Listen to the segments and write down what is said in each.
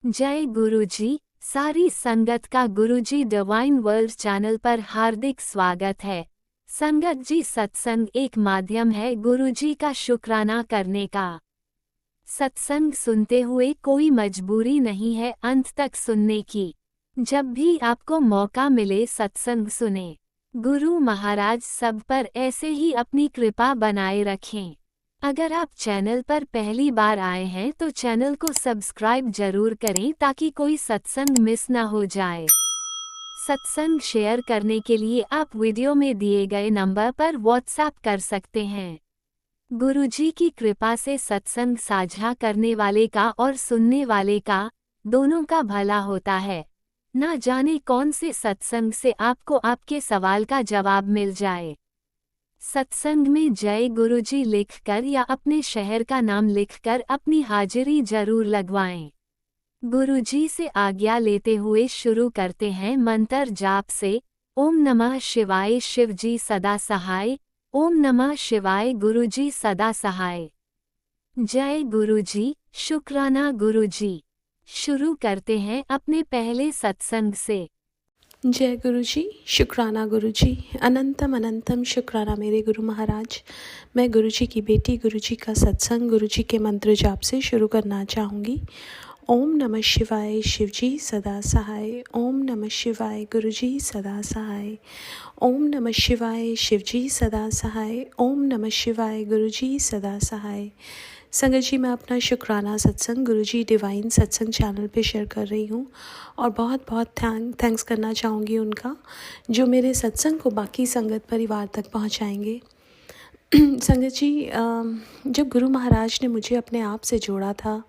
जय गुरुजी। सारी संगत का गुरुजी डिवाइन वर्ल्ड चैनल पर हार्दिक स्वागत है। संगत जी, सत्संग एक माध्यम है गुरुजी का शुक्राना करने का। सत्संग सुनते हुए कोई मजबूरी नहीं है अंत तक सुनने की। जब भी आपको मौका मिले सत्संग सुने। गुरु महाराज सब पर ऐसे ही अपनी कृपा बनाए रखें। अगर आप चैनल पर पहली बार आए हैं तो चैनल को सब्सक्राइब जरूर करें ताकि कोई सत्संग मिस ना हो जाए। सत्संग शेयर करने के लिए आप वीडियो में दिए गए नंबर पर व्हाट्सएप कर सकते हैं। गुरुजी की कृपा से सत्संग साझा करने वाले का और सुनने वाले का दोनों का भला होता है। ना जाने कौन से सत्संग से आपको आपके सवाल का जवाब मिल जाए। सत्संग में जय गुरुजी लिखकर या अपने शहर का नाम लिखकर अपनी हाजिरी जरूर लगवाएं। गुरुजी से आज्ञा लेते हुए शुरू करते हैं मंत्र जाप से। ओम नमः शिवाय शिवजी सदा सहाय। ओम नमः शिवाय गुरुजी सदा सहाय। जय गुरुजी, शुक्राना गुरुजी। शुरू करते हैं अपने पहले सत्संग से। जय गुरु जी, शुक्राना गुरु जी, अनंतम अनंतम शुक्राना मेरे गुरु महाराज। मैं गुरु जी की बेटी गुरु जी का सत्संग गुरु जी के मंत्र जाप से शुरू करना चाहूँगी। ओम नमः शिवाय शिवजी सदा सहाय। ओम नमः शिवाय गुरु जी सदा सहाय। ओम नमः शिवाय शिवजी सदा सहाय। ओम नमः शिवाय गुरु जी सदा सहाय। संगत जी, मैं अपना शुक्राना सत्संग गुरुजी डिवाइन सत्संग चैनल पे शेयर कर रही हूँ और बहुत बहुत थैंक्स करना चाहूँगी उनका, जो मेरे सत्संग को बाकी संगत परिवार तक पहुँचाएंगे। संगत जी, जब गुरु महाराज ने मुझे अपने आप से जोड़ा था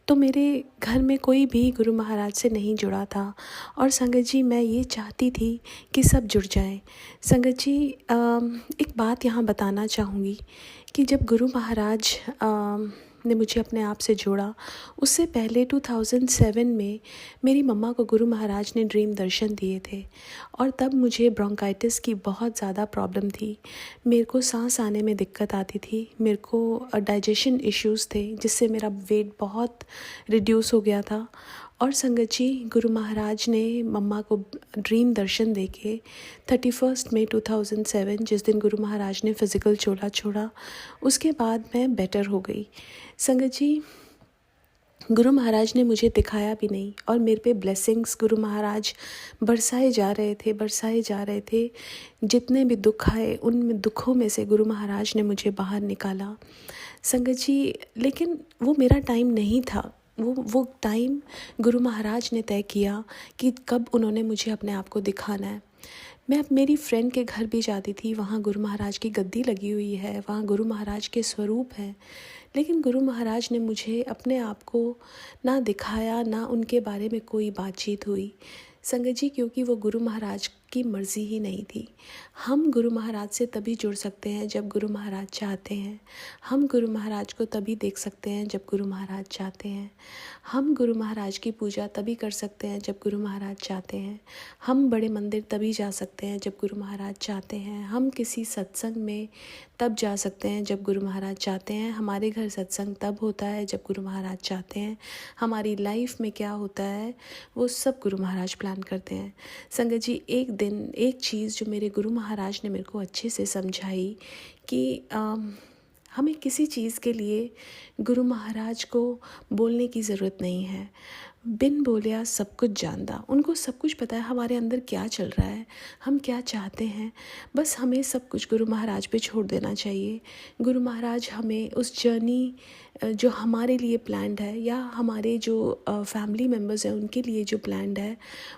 तो मेरे घर में कोई भी गुरु महाराज से नहीं जुड़ा था और संगत जी मैं ये चाहती थी कि सब जुड़ जाएं। संगत जी, एक बात यहाँ बताना चाहूँगी कि जब गुरु महाराज ने मुझे अपने आप से जोड़ा, उससे पहले 2007 में मेरी मम्मा को गुरु महाराज ने ड्रीम दर्शन दिए थे और तब मुझे ब्रोंकाइटिस की बहुत ज़्यादा प्रॉब्लम थी। मेरे को सांस आने में दिक्कत आती थी, मेरे को डाइजेशन इश्यूज़ थे जिससे मेरा वेट बहुत रिड्यूस हो गया था। और संगत जी, गुरु महाराज ने मम्मा को ड्रीम दर्शन देके 31 मई 2007 जिस दिन गुरु महाराज ने फ़िज़िकल चोला छोड़ा, उसके बाद मैं बेटर हो गई। संगत जी, गुरु महाराज ने मुझे दिखाया भी नहीं और मेरे पे ब्लेसिंग्स गुरु महाराज बरसाए जा रहे थे। जितने भी दुख आए उन दुखों में से गुरु महाराज ने मुझे बाहर निकाला। संगत जी, लेकिन वो मेरा टाइम नहीं था। वो टाइम गुरु महाराज ने तय किया कि कब उन्होंने मुझे अपने आप को दिखाना है। मैं अब मेरी फ्रेंड के घर भी जाती थी, वहाँ गुरु महाराज की गद्दी लगी हुई है, वहाँ गुरु महाराज के स्वरूप हैं, लेकिन गुरु महाराज ने मुझे अपने आप को ना दिखाया, ना उनके बारे में कोई बातचीत हुई। संगत जी, क्योंकि वो गुरु महाराज की मर्ज़ी ही नहीं थी। हम गुरु महाराज से तभी जुड़ सकते हैं जब गुरु महाराज चाहते हैं। हम गुरु महाराज को तभी देख सकते हैं जब गुरु महाराज चाहते हैं। हम गुरु महाराज की पूजा तभी कर सकते हैं जब गुरु महाराज चाहते हैं। हम बड़े मंदिर तभी जा सकते हैं जब गुरु महाराज चाहते हैं। हम किसी सत्संग में तब जा सकते हैं जब गुरु महाराज चाहते हैं। हमारे घर सत्संग तब होता है जब गुरु महाराज चाहते हैं। हमारी लाइफ में क्या होता है वो सब गुरु महाराज प्लान करते हैं। संगत जी, एक दिन एक चीज़ जो मेरे गुरु महाराज ने मेरे को अच्छे से समझाई कि हमें किसी चीज़ के लिए गुरु महाराज को बोलने की ज़रूरत नहीं है। बिन बोलिया सब कुछ जानता, उनको सब कुछ पता है हमारे अंदर क्या चल रहा है, हम क्या चाहते हैं। बस हमें सब कुछ गुरु महाराज पे छोड़ देना चाहिए। गुरु महाराज हमें उस जर्नी जो हमारे लिए प्लान्ड है या हमारे जो फैमिली मेम्बर्स हैं उनके लिए जो प्लान्ड है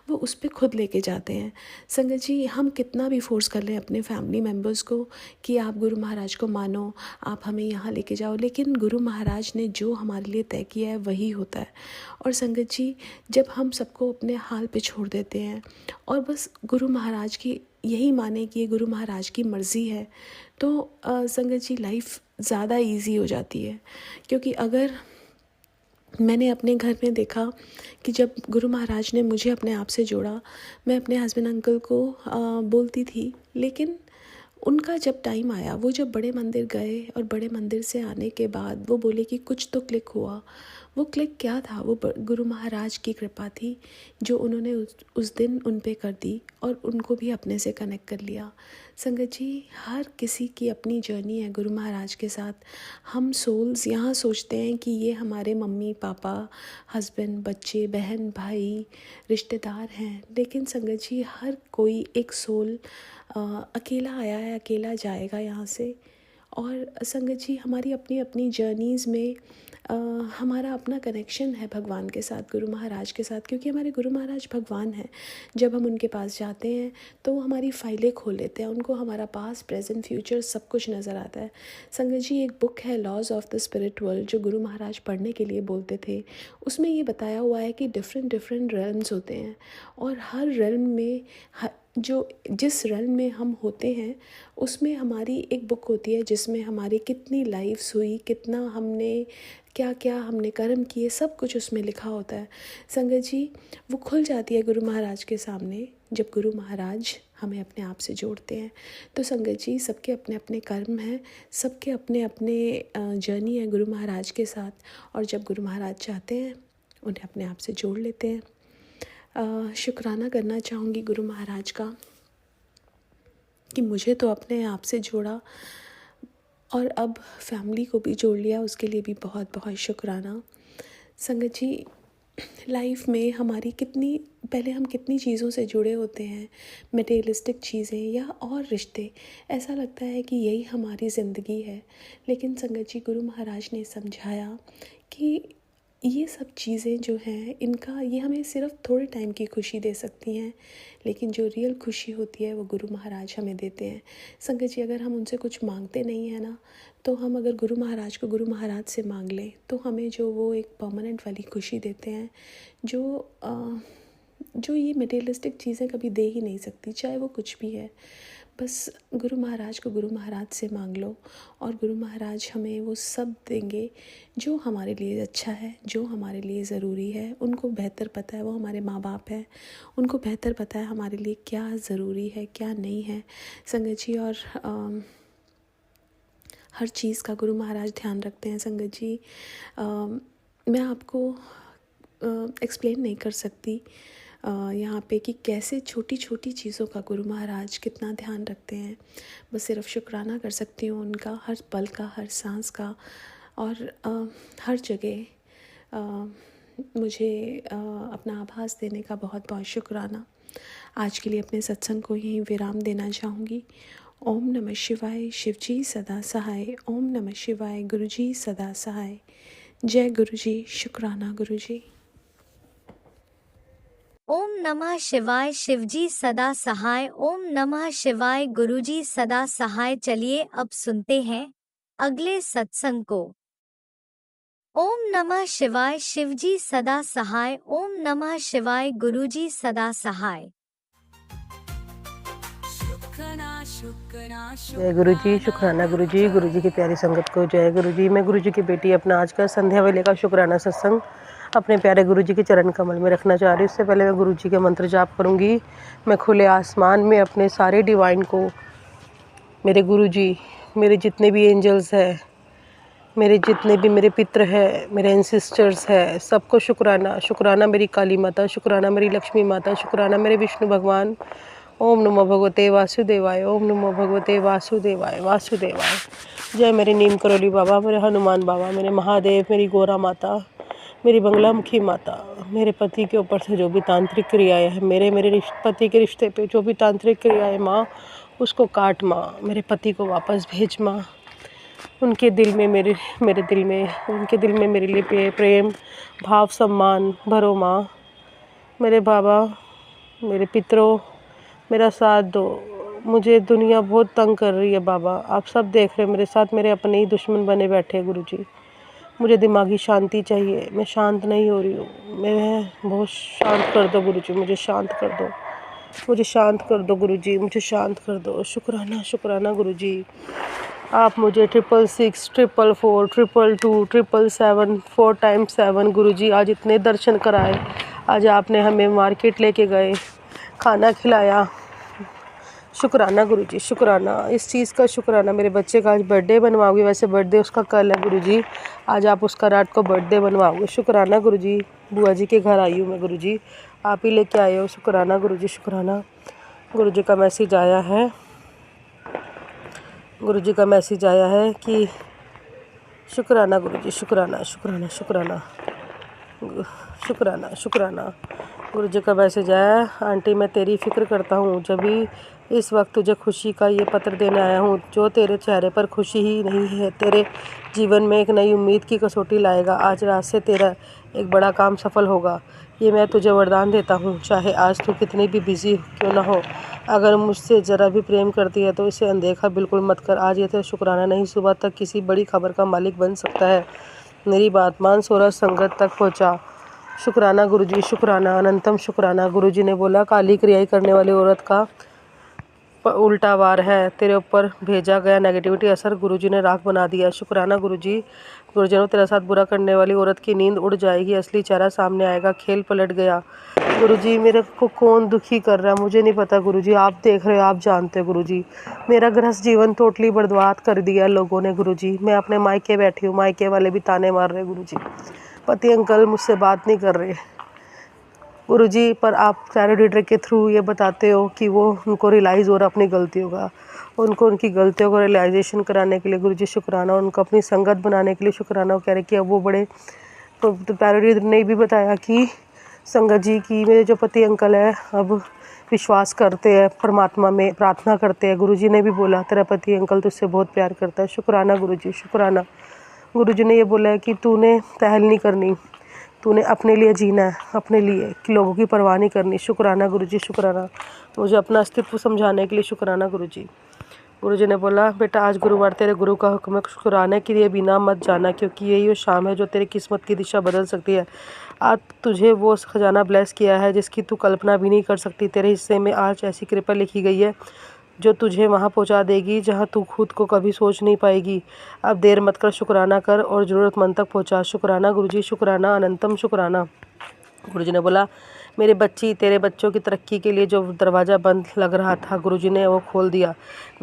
वो उस पर खुद लेके जाते हैं। संगत जी, हम कितना भी फोर्स कर लें अपने फैमिली मेम्बर्स को कि आप गुरु महाराज को मानो, आप हमें यहाँ लेके जाओ, लेकिन गुरु महाराज ने जो हमारे लिए तय किया है वही होता है। और संगत जी, जब हम सबको अपने हाल पे छोड़ देते हैं और बस गुरु महाराज की यही माने कि ये गुरु महाराज की मर्ज़ी है, तो संगत जी लाइफ ज़्यादा इजी हो जाती है। क्योंकि अगर मैंने अपने घर में देखा कि जब गुरु महाराज ने मुझे अपने आप से जोड़ा, मैं अपने हस्बैंड अंकल को बोलती थी, लेकिन उनका जब टाइम आया, वो जब बड़े मंदिर गए और बड़े मंदिर से आने के बाद वो बोले कि कुछ तो क्लिक हुआ। वो क्लिक क्या था? वो गुरु महाराज की कृपा थी जो उन्होंने उस दिन उन पे कर दी और उनको भी अपने से कनेक्ट कर लिया। संगत जी, हर किसी की अपनी जर्नी है गुरु महाराज के साथ। हम सोल्स यहाँ सोचते हैं कि ये हमारे मम्मी पापा, हस्बैंड, बच्चे, बहन, भाई, रिश्तेदार हैं, लेकिन संगत जी हर कोई एक सोल अकेला आया है, अकेला जाएगा यहाँ से। और संगत जी हमारी अपनी अपनी जर्नीज़ में हमारा अपना कनेक्शन है भगवान के साथ, गुरु महाराज के साथ, क्योंकि हमारे गुरु महाराज भगवान हैं। जब हम उनके पास जाते हैं तो वो हमारी फ़ाइलें खोल लेते हैं, उनको हमारा पास्ट, प्रेजेंट, फ्यूचर सब कुछ नज़र आता है। संगत जी एक बुक है laws of the spirit world जो गुरु महाराज पढ़ने के लिए बोलते थे। उसमें ये बताया हुआ है कि डिफरेंट रेल्म्स होते हैं और हर रेल्म में जिस रेल्म में हम होते हैं उसमें हमारी एक बुक होती है जिसमें हमारी कितनी लाइफ्स हुई, कितना हमने क्या क्या हमने कर्म किए, सब कुछ उसमें लिखा होता है। संगत जी वो खुल जाती है गुरु महाराज के सामने जब गुरु महाराज हमें अपने आप से जोड़ते हैं। तो संगत जी सबके अपने अपने कर्म हैं, सबके अपने अपने जर्नी है गुरु महाराज के साथ, और जब गुरु महाराज चाहते हैं उन्हें अपने आप से जोड़ लेते हैं। शुक्राना करना चाहूँगी गुरु महाराज का कि मुझे तो अपने आप से जोड़ा और अब फैमिली को भी जोड़ लिया, उसके लिए भी बहुत बहुत शुक्राना। संगत जी लाइफ में हमारी पहले हम कितनी चीज़ों से जुड़े होते हैं, मटेरियलिस्टिक चीज़ें या और रिश्ते, ऐसा लगता है कि यही हमारी ज़िंदगी है। लेकिन संगत जी गुरु महाराज ने समझाया कि ये सब चीज़ें जो हैं ये हमें सिर्फ थोड़े टाइम की खुशी दे सकती हैं, लेकिन जो रियल खुशी होती है वो गुरु महाराज हमें देते हैं। संगत जी अगर हम उनसे कुछ मांगते नहीं हैं ना, तो हम अगर गुरु महाराज को गुरु महाराज से मांग लें तो हमें जो वो एक परमानेंट वाली खुशी देते हैं जो ये मटेरियलिस्टिक चीज़ें कभी दे ही नहीं सकती, चाहे वो कुछ भी है। बस गुरु महाराज को गुरु महाराज से मांग लो और गुरु महाराज हमें वो सब देंगे जो हमारे लिए अच्छा है, जो हमारे लिए ज़रूरी है। उनको बेहतर पता है, वो हमारे माँ बाप हैं, उनको बेहतर पता है हमारे लिए क्या ज़रूरी है क्या नहीं है। संगत जी और हर चीज़ का गुरु महाराज ध्यान रखते हैं। संगत जी मैं आपको एक्सप्लेन नहीं कर सकती यहाँ पे कि कैसे छोटी छोटी चीज़ों का गुरु महाराज कितना ध्यान रखते हैं। बस सिर्फ शुक्राना कर सकती हूँ उनका, हर पल का, हर सांस का, और हर जगह मुझे अपना आभास देने का बहुत बहुत शुक्राना। आज के लिए अपने सत्संग को यहीं विराम देना चाहूँगी। ओम नमः शिवाय, शिवजी सदा सहाय। ओम नमः शिवाय, गुरुजी सदा सहाय। जय गुरुजी, शुक्राना गुरुजी। ओम नमः शिवाय, शिवजी सदा सहाय। ओम नमः शिवाय, गुरुजी सदा सहाय। चलिए अब सुनते हैं अगले सत्संग को। ओम नमः शिवाय, शिवजी सदा सहाय। ओम नमः शिवाय, गुरुजी सदा सहाय। जय गुरु जी, शुक्राना गुरु जी। गुरु जी की प्यारी संगत को जय गुरु जी। मैं गुरु जी की बेटी अपना आज का संध्या वेले का शुक्राना सत्संग अपने प्यारे गुरु जी के चरण कमल में रखना चाह रही हूँ। उससे पहले मैं गुरु जी के मंत्र जाप करूँगी। मैं खुले आसमान में अपने सारे डिवाइन को, मेरे गुरु जी, मेरे जितने भी एंजल्स हैं, मेरे जितने भी मेरे पित्र हैं, मेरे एंसिस्टर्स हैं, सबको शुक्राना। शुक्राना मेरी काली माता, शुक्राना मेरी लक्ष्मी माता, शुक्राना मेरे विष्णु भगवान। ओम नमो भगवते वासुदेवाय। ओम नमो भगवते वासुदेवाय वासुदेवाय। जय मेरे नीम करोली बाबा, मेरे हनुमान बाबा, मेरे महादेव, मेरी गोरा माता, मेरी बंगलामुखी माता। मेरे पति के ऊपर से जो भी तांत्रिक क्रियाएं हैं, मेरे पति के रिश्ते पे जो भी तांत्रिक क्रियाएं माँ, उसको काट माँ। मेरे पति को वापस भेज माँ। उनके दिल में उनके दिल में मेरे लिए प्रेम भाव सम्मान भरो माँ। मेरे बाबा, मेरे पितरों, मेरा साथ दो। मुझे दुनिया बहुत तंग कर रही है बाबा, आप सब देख रहे हैं मेरे साथ मेरे अपने ही दुश्मन बने बैठे हैं गुरुजी। मुझे दिमागी शांति चाहिए, मैं शांत नहीं हो रही हूँ। मैं बहुत शांत कर दो गुरुजी, मुझे शांत कर दो, मुझे शांत कर दो गुरुजी, मुझे शांत कर दो। शुक्राना शुक्राना गुरुजी। आप मुझे 666, 444, 222, 777, 4 times 7 गुरुजी आज इतने दर्शन कराए। आज आपने हमें मार्केट लेके गए, खाना खिलाया। शुक्राना गुरुजी, शुक्राना। इस चीज़ का शुक्राना। मेरे बच्चे का आज बर्थडे बनवाओगे, वैसे बर्थडे उसका कल है गुरुजी। आज आप उसका रात को बर्थडे बनवाओगे। शुक्राना गुरुजी, बुआ जी के घर आई हूँ मैं गुरुजी, आप ही लेके आए हो। शुक्राना गुरुजी, शुक्राना। गुरुजी का मैसेज आया है, गुरुजी का मैसेज आया है कि शुक्राना गुरुजी, शुक्राना शुक्राना शुक्राना शुक्राना शुक्राना। गुरुजी का मैसेज आया, आंटी मैं तेरी फ़िक्र करता हूँ, जब भी इस वक्त तुझे खुशी का ये पत्र देने आया हूँ जो तेरे चेहरे पर खुशी ही नहीं है, तेरे जीवन में एक नई उम्मीद की कसौटी लाएगा। आज रात से तेरा एक बड़ा काम सफल होगा, ये मैं तुझे वरदान देता हूँ। चाहे आज तू कितनी भी बिजी क्यों ना हो, अगर मुझसे ज़रा भी प्रेम करती है तो इसे अनदेखा बिल्कुल मत कर। आज ये तेरा शुक्राना नहीं, सुबह तक किसी बड़ी खबर का मालिक बन सकता है। मेरी बात मान, सूरज संगत तक पहुँचा। शुक्राना गुरुजी, शुक्राना, अनंतम शुक्राना। गुरुजी ने बोला, काली क्रियाएं करने वाली औरत का उल्टा वार है, तेरे ऊपर भेजा गया नेगेटिविटी असर गुरुजी ने राख बना दिया। शुक्राना गुरुजी, गुरुजनों तेरे साथ बुरा करने वाली औरत की नींद उड़ जाएगी, असली चेहरा सामने आएगा। खेल पलट गया। गुरुजी मेरे को कौन दुखी कर रहा है मुझे नहीं पता गुरुजी, आप देख रहे हो, आप जानते हो गुरुजी। मेरा गृहस्थ जीवन टोटली बर्बाद कर दिया लोगों ने गुरुजी। मैं अपने मायके बैठी हूँ, मायके वाले भी ताने मार रहे गुरुजी। पति अंकल मुझसे बात नहीं कर रहे गुरुजी, पर आप टैरो रीडर के थ्रू ये बताते हो कि वो उनको रियलाइज़ हो रहा अपनी गलतियों का, उनको उनकी गलतियों को रियलाइजेशन कराने के लिए गुरुजी शुक्राना, उनको अपनी संगत बनाने के लिए शुक्राना। वो कह रहे कि अब वो बड़े, तो टैरो रीडर ने भी बताया कि संगत जी की मेरे जो पति अंकल है अब विश्वास करते हैं परमात्मा में, प्रार्थना करते हैं। गुरुजी ने भी बोला तेरा पति अंकल तुझसे बहुत प्यार करता है। शुक्राना गुरुजी, शुक्राना। गुरुजी ने ये बोला है कि तूने पहल नहीं करनी, तूने अपने लिए जीना है, अपने लिए, कि लोगों की परवाह नहीं करनी। शुक्राना गुरुजी, शुक्राना। मुझे अपना अस्तित्व समझाने के लिए शुक्राना गुरुजी। गुरुजी ने बोला, बेटा आज गुरुवार तेरे गुरु का हुक्म है, शुक्राने के लिए बिना मत जाना, क्योंकि यही वो शाम है जो तेरी किस्मत की दिशा बदल सकती है। आज तुझे वो खजाना ब्लेस किया है जिसकी तू कल्पना भी नहीं कर सकती। तेरे हिस्से में आज ऐसी कृपा लिखी गई है जो तुझे वहाँ पहुँचा देगी जहाँ तू खुद को कभी सोच नहीं पाएगी। अब देर मत कर, शुक्राना कर और ज़रूरतमंद तक पहुँचा। शुक्राना गुरुजी, शुक्राना, अनंतम शुक्राना। गुरुजी ने बोला, मेरे बच्ची तेरे बच्चों की तरक्की के लिए जो दरवाज़ा बंद लग रहा था गुरुजी ने वो खोल दिया।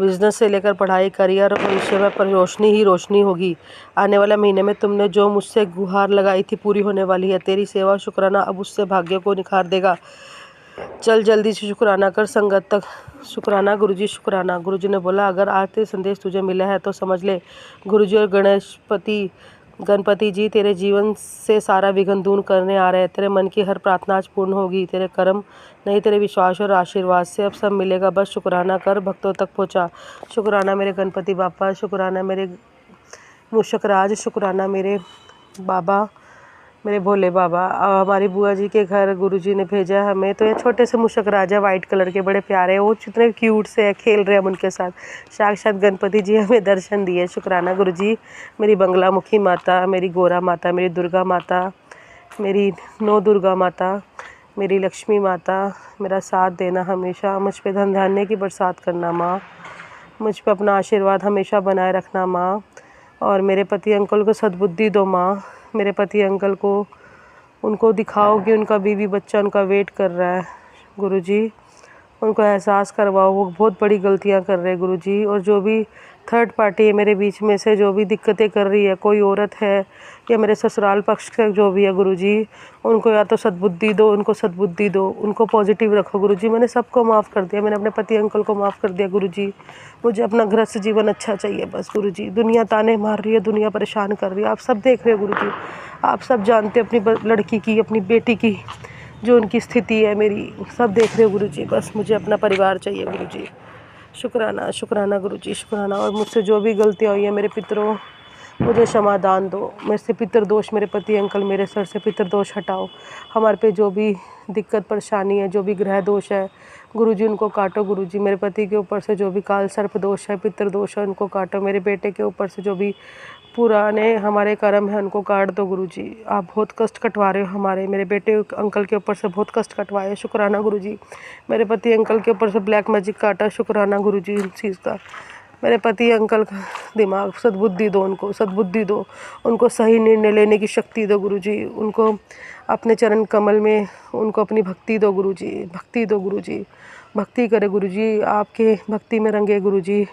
बिजनेस से लेकर पढ़ाई, करियर और भविष्य में पर रोशनी ही रोशनी होगी। आने वाले महीने में तुमने जो मुझसे गुहार लगाई थी पूरी होने वाली है। तेरी सेवा शुक्राना अब उससे भाग्य को निखार देगा। चल जल्दी से शुक्राना कर, संगत तक। शुक्राना गुरुजी, शुक्राना। गुरुजी ने बोला, अगर आज ते संदेश तुझे मिला है तो समझ ले, गुरुजी और गणपति जी तेरे जीवन से सारा विघ्न दूर करने आ रहे हैं। तेरे मन की हर प्रार्थना आज पूर्ण होगी। तेरे कर्म नहीं, तेरे विश्वास और आशीर्वाद से अब सब मिलेगा। बस शुक्राना कर, भक्तों तक पहुंचा। शुक्राना मेरे गणपति बापा, शुक्राना मेरे मूषक राज, शुक्राना मेरे बाबा, मेरे भोले बाबा। हमारी बुआ जी के घर गुरुजी ने भेजा हमें। तो ये छोटे से मूषक राजा वाइट कलर के बड़े प्यारे, वो कितने क्यूट से है, खेल रहे हैं हम उनके साथ। साक्षात गणपति जी हमें दर्शन दिए। शुक्राना गुरुजी। मेरी बंगला मुखी माता, मेरी गोरा माता, मेरी दुर्गा माता, मेरी नौ दुर्गा माता, मेरी लक्ष्मी माता, मेरा साथ देना हमेशा। मुझ पे धन धान्य की बरसात करना माँ, मुझ पे अपना आशीर्वाद हमेशा बनाए रखना माँ। और मेरे पति अंकल को सद्बुद्धि दो माँ। मेरे पति अंकल को उनको दिखाओ कि उनका बीवी बच्चा उनका वेट कर रहा है गुरुजी। उनको एहसास करवाओ वो बहुत बड़ी गलतियां कर रहे हैं गुरुजी। और जो भी थर्ड पार्टी है मेरे बीच में से, जो भी दिक्कतें कर रही है, कोई औरत है या मेरे ससुराल पक्ष का जो भी है गुरुजी, उनको या तो सद्बुद्धि दो, उनको सद्बुद्धि दो, उनको पॉजिटिव रखो गुरुजी। मैंने सबको माफ़ कर दिया, मैंने अपने पति अंकल को माफ़ कर दिया गुरुजी। मुझे अपना गृहस्थ जीवन अच्छा चाहिए बस गुरुजी। दुनिया ताने मार रही है, दुनिया परेशान कर रही है, आप सब देख रहे हो गुरुजी, आप सब जानते हो अपनी लड़की की, अपनी बेटी की जो उनकी स्थिति है, मेरी सब देख रहे हो गुरुजी। बस मुझे अपना परिवार चाहिए गुरुजी। शुक्राना, शुक्राना गुरुजी, शुक्राना। और मुझसे जो भी गलतियाँ हुई है मेरे पितरों, मुझे क्षमादान दो। मेरे से पितर दोष, मेरे पति अंकल मेरे सर से पितर दोष हटाओ। हमारे पे जो भी दिक्कत परेशानी है, जो भी ग्रह दोष है गुरुजी उनको काटो गुरुजी। मेरे पति के ऊपर से जो भी काल सर्प दोष है, पितर दोष है, उनको काटो। मेरे बेटे के ऊपर से जो भी पुराने हमारे कर्म हैं उनको काट दो गुरुजी। आप बहुत कष्ट कटवा रहे हो हमारे, मेरे बेटे अंकल के ऊपर से बहुत कष्ट कटवाए, शुक्राना गुरुजी। मेरे पति अंकल के ऊपर से ब्लैक मैजिक काटा, शुक्राना गुरुजी इस चीज़ का। मेरे पति अंकल का दिमाग सद्बुद्धि दो, उनको सद्बुद्धि दो, उनको सही निर्णय लेने की शक्ति दो गुरुजी। उनको अपने चरण कमल में उनको अपनी भक्ति दो गुरुजी, भक्ति दो गुरुजी। भक्ति करे गुरुजी, आपके भक्ति में रंगे गुरुजी।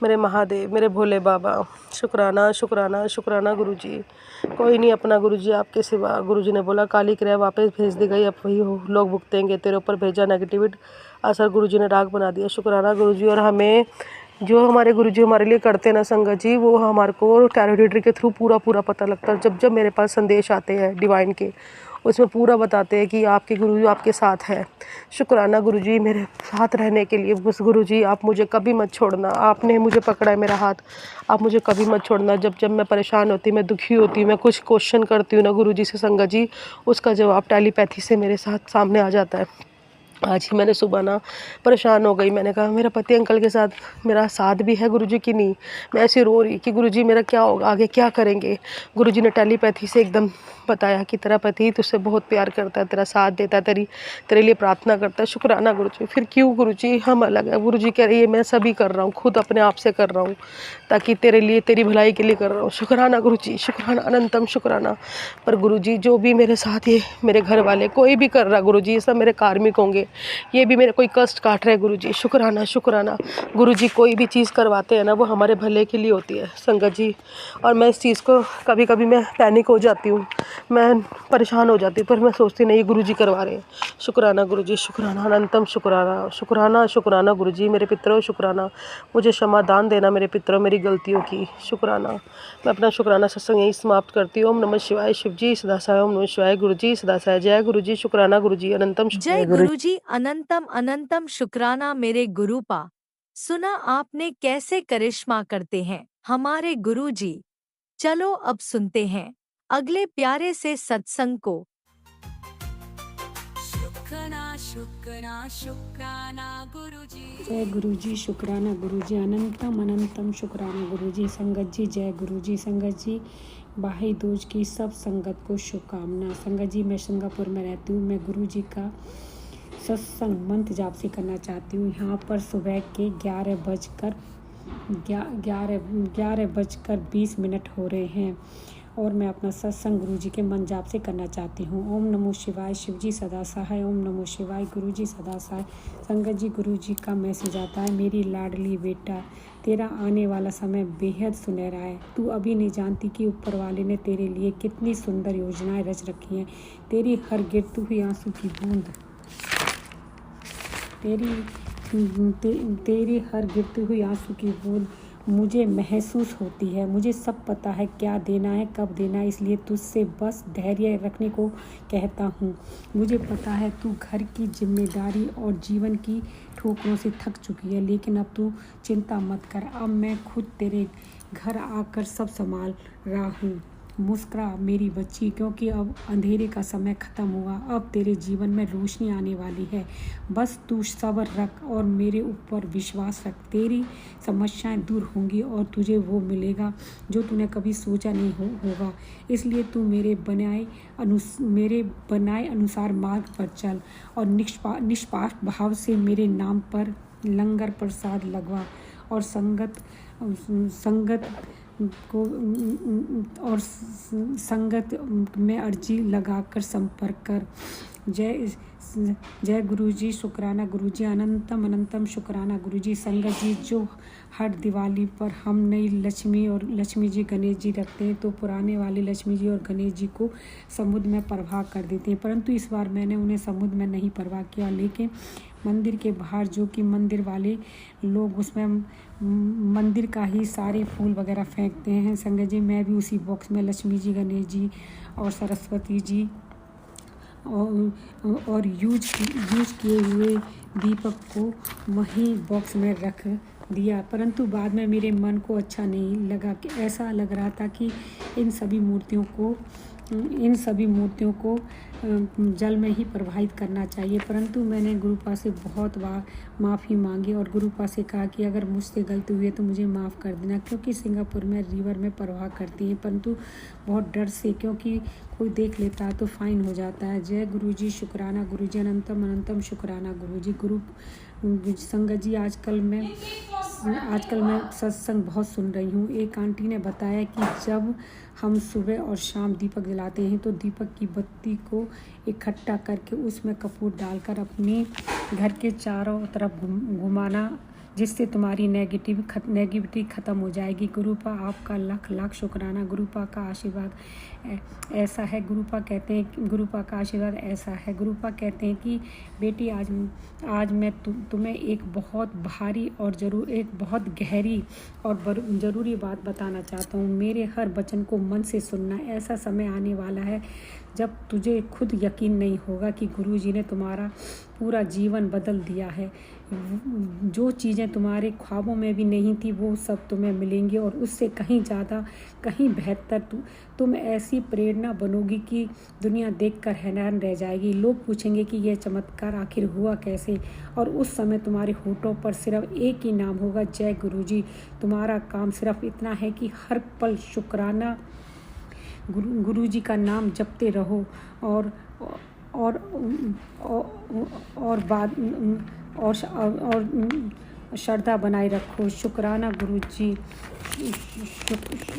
मेरे महादेव, मेरे भोले बाबा, शुक्राना शुक्राना शुक्राना गुरुजी। कोई नहीं अपना गुरुजी आपके सिवा। गुरुजी ने बोला काली क्रिया वापस भेज दी गई, अब वही लोग भुगतेंगे, तेरे ऊपर भेजा नेगेटिविटी असर गुरुजी ने राग बना दिया। शुक्राना गुरुजी। और हमें जो हमारे गुरुजी हमारे लिए करते हैं ना संगत जी, वो हमारे को टैरोट के थ्रू पूरा पता लगता है। जब जब मेरे पास संदेश आते हैं डिवाइन के, उसमें पूरा बताते हैं कि आपके गुरुजी आपके साथ है। शुक्राना गुरुजी मेरे साथ रहने के लिए। बस गुरुजी आप मुझे कभी मत छोड़ना, आपने मुझे पकड़ा है मेरा हाथ, आप मुझे कभी मत छोड़ना। जब जब मैं परेशान होती, मैं दुखी होती, मैं कुछ क्वेश्चन करती हूँ ना गुरुजी से संगत जी, उसका जवाब टेलीपैथी से मेरे साथ सामने आ जाता है। आज ही मैंने सुबह ना परेशान हो गई, मैंने कहा मेरा पति अंकल के साथ मेरा साथ भी है गुरुजी की नहीं। मैं ऐसे रो रही कि गुरुजी मेरा क्या होगा, आगे क्या करेंगे। गुरुजी ने टेलीपैथी से एकदम बताया कि तेरा पति तुझसे बहुत प्यार करता है, तेरा साथ देता है, तेरे लिए प्रार्थना करता है। शुक्राना गुरुजी। फिर क्यों गुरुजी हम अलग है। गुरुजी कह रही है मैं सभी कर रहा हूँ, खुद अपने आप से कर रहा हूँ, ताकि तेरे लिए, तेरी भलाई के लिए कर रहा हूँ। शुक्राना गुरुजी, शुक्राना, अनंतम शुक्राना। पर गुरुजी जो भी मेरे साथ, ये मेरे घर वाले कोई भी कर रहा गुरुजी, ये सब मेरे कार्मिक होंगे, ये भी मेरे कोई कष्ट काट रहे गुरुजी। शुक्राना शुक्राना गुरुजी। कोई भी चीज़ करवाते हैं ना वो हमारे भले के लिए होती है संगत जी। और मैं इस चीज़ को कभी कभी मैं पैनिक हो जाती हूँ, मैं परेशान हो जाती हूँ, पर मैं सोचती नहीं गुरुजी करवा रहे हैं। शुक्राना गुरुजी, शुक्राना, अनंतम शुक्राना शुक्राना शुक्राना गुरुजी। मेरे पितरों शुक्राना, मुझे क्षमा दान देना मेरे पितरों मेरी गलतियों की। शुक्राना। मैं अपना शुक्राना सत्संग यही समाप्त करती हूँ। ओम नमः शिवाय। शिवजी सदा साय। ओम नमः शिवाय। गुरुजी सदा साय। जय गुरुजी। शुक्राना गुरुजी, अनंतम जय गुरुजी। अनंतम अनंतम शुक्राना मेरे गुरुपा। सुना आपने कैसे करिश्मा करते हैं हमारे गुरुजी। चलो अब सुनते हैं अगले प्यारे से सत्संग को। शुक्राना गुरुजी। जय गुरुजी। शुक्राना गुरुजी, अनंतम अनंतम शुक्राना गुरुजी। संगत जी जय गुरुजी। संगत जी भाई दूज की सब संगत को शुभकामना। संगत जी मैं सिंगापुर में रहती हूँ। मैं गुरुजी का सत्संग मंत्र जाप से करना चाहती हूँ। यहाँ पर सुबह के 11:20 हो रहे हैं और मैं अपना सत्संग गुरुजी के मंत्र जाप से करना चाहती हूँ। ओम नमो शिवाय। शिवजी सदा सहाय। ओम नमो शिवाय। गुरुजी सदा सहाय। संगत जी गुरुजी का मैसेज आता है, मेरी लाडली बेटा तेरा आने वाला समय बेहद सुनहरा है। तू अभी नहीं जानती कि ऊपर वाले ने तेरे लिए कितनी सुंदर योजनाएं रच रखी हैं। तेरी हर गिरती हुई आंसू की बूंद तेरी हर गिरती हुई आंसू की बूंद मुझे महसूस होती है। मुझे सब पता है क्या देना है, कब देना है, इसलिए तुझसे बस धैर्य रखने को कहता हूँ। मुझे पता है तू घर की जिम्मेदारी और जीवन की ठोकरों से थक चुकी है, लेकिन अब तू चिंता मत कर। अब मैं खुद तेरे घर आकर सब संभाल रहा हूँ। मुस्कुरा मेरी बच्ची, क्योंकि अब अंधेरे का समय ख़त्म हुआ। अब तेरे जीवन में रोशनी आने वाली है। बस तू सब्र रख और मेरे ऊपर विश्वास रख। तेरी समस्याएं दूर होंगी और तुझे वो मिलेगा जो तूने कभी सोचा नहीं होगा। इसलिए तू मेरे बनाए अनुसार मार्ग पर चल और निष्पाप भाव से मेरे नाम पर लंगर प्रसाद लगवा और संगत में अर्जी लगाकर संपर्क कर। जय गुरुजी। शुक्राना गुरुजी, अनंतम अनंतम शुक्राना गुरुजी। संगत जी जो हर दिवाली पर हम नई लक्ष्मी और लक्ष्मी जी गणेश जी रखते हैं तो पुराने वाले लक्ष्मी जी और गणेश जी को समुद्र में प्रवाह कर देते हैं, परंतु इस बार मैंने उन्हें समुद्र में नहीं प्रवाह किया, लेकिन मंदिर के बाहर जो कि मंदिर वाले लोग उसमें मंदिर का ही सारे फूल वगैरह फेंकते हैं। संगत जी मैं भी उसी बॉक्स में लक्ष्मी जी, गणेश जी और सरस्वती जी और यूज किए हुए दीपक को वहीं बॉक्स में रख दिया, परंतु बाद में मेरे मन को अच्छा नहीं लगा कि ऐसा लग रहा था कि इन सभी मूर्तियों को जल में ही प्रवाहित करना चाहिए। परंतु मैंने गुरुपा से बहुत बार माफ़ी मांगी और गुरुपा से कहा कि अगर मुझसे गलती हुई है तो मुझे माफ़ कर देना, क्योंकि सिंगापुर में रिवर में प्रवाह करती हैं, परंतु बहुत डर से, क्योंकि कोई देख लेता है तो फाइन हो जाता है। जय गुरुजी। शुक्राना गुरुजी, अनंतम अनंतम शुक्राना गुरुजी। संगत जी आजकल मैं सत्संग बहुत सुन रही हूँ। एक आंटी ने बताया कि जब हम सुबह और शाम दीपक जलाते हैं तो दीपक की बत्ती को इकट्ठा करके उसमें कपूर डालकर अपने घर के चारों तरफ जिससे तुम्हारी नेगेटिविटी ख़त्म हो जाएगी। गुरुपा आपका लाख लाख शुक्राना। गुरुपा का आशीर्वाद ऐसा है। गुरुपा का आशीर्वाद ऐसा है। गुरुपा कहते हैं कि बेटी आज मैं तुम्हें एक बहुत भारी और एक बहुत गहरी और ज़रूरी बात बताना चाहता हूँ। मेरे हर वचन को मन से सुनना। ऐसा समय आने वाला है जब तुझे खुद यकीन नहीं होगा कि गुरुजी ने तुम्हारा पूरा जीवन बदल दिया है। जो चीज़ें तुम्हारे ख्वाबों में भी नहीं थी वो सब तुम्हें मिलेंगी और उससे कहीं ज़्यादा, कहीं बेहतर। तुम ऐसी प्रेरणा बनोगी कि दुनिया देखकर हैरान रह जाएगी। लोग पूछेंगे कि यह चमत्कार आखिर हुआ कैसे, और उस समय तुम्हारे होठों पर सिर्फ एक ही नाम होगा, जय गुरुजी। तुम्हारा काम सिर्फ इतना है कि हर पल शुक्राना गुरुजी का नाम जपते रहो और और और बाद और श्रद्धा बनाए रखो। शुक्राना गुरुजी,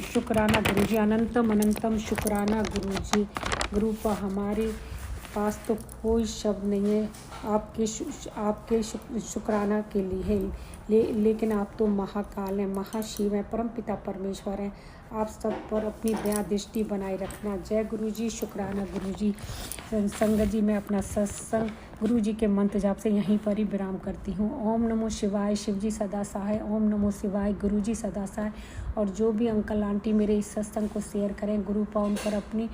शुक्राना गुरुजी, अनंतम अनंतम शुक्राना गुरुजी। गुरुपा हमारे पास तो कोई शब्द नहीं है आपके शुक्राना के लिए लेकिन आप तो महाकाल हैं, महाशिव हैं, परमपिता परमेश्वर हैं। आप सब पर अपनी दया दृष्टि बनाए रखना। जय गुरुजी, शुक्राना गुरुजी। संगत जी, मैं अपना सत्संग गुरुजी के मंत्र जाप से यहीं पर ही विराम करती हूँ। ओम नमो शिवाय, शिवजी सदा सहाय। ओम नमो शिवाय, गुरुजी सदा सहाय। और जो भी अंकल आंटी मेरे इस सत्संग को शेयर करें, गुरुपा उन पर अपनी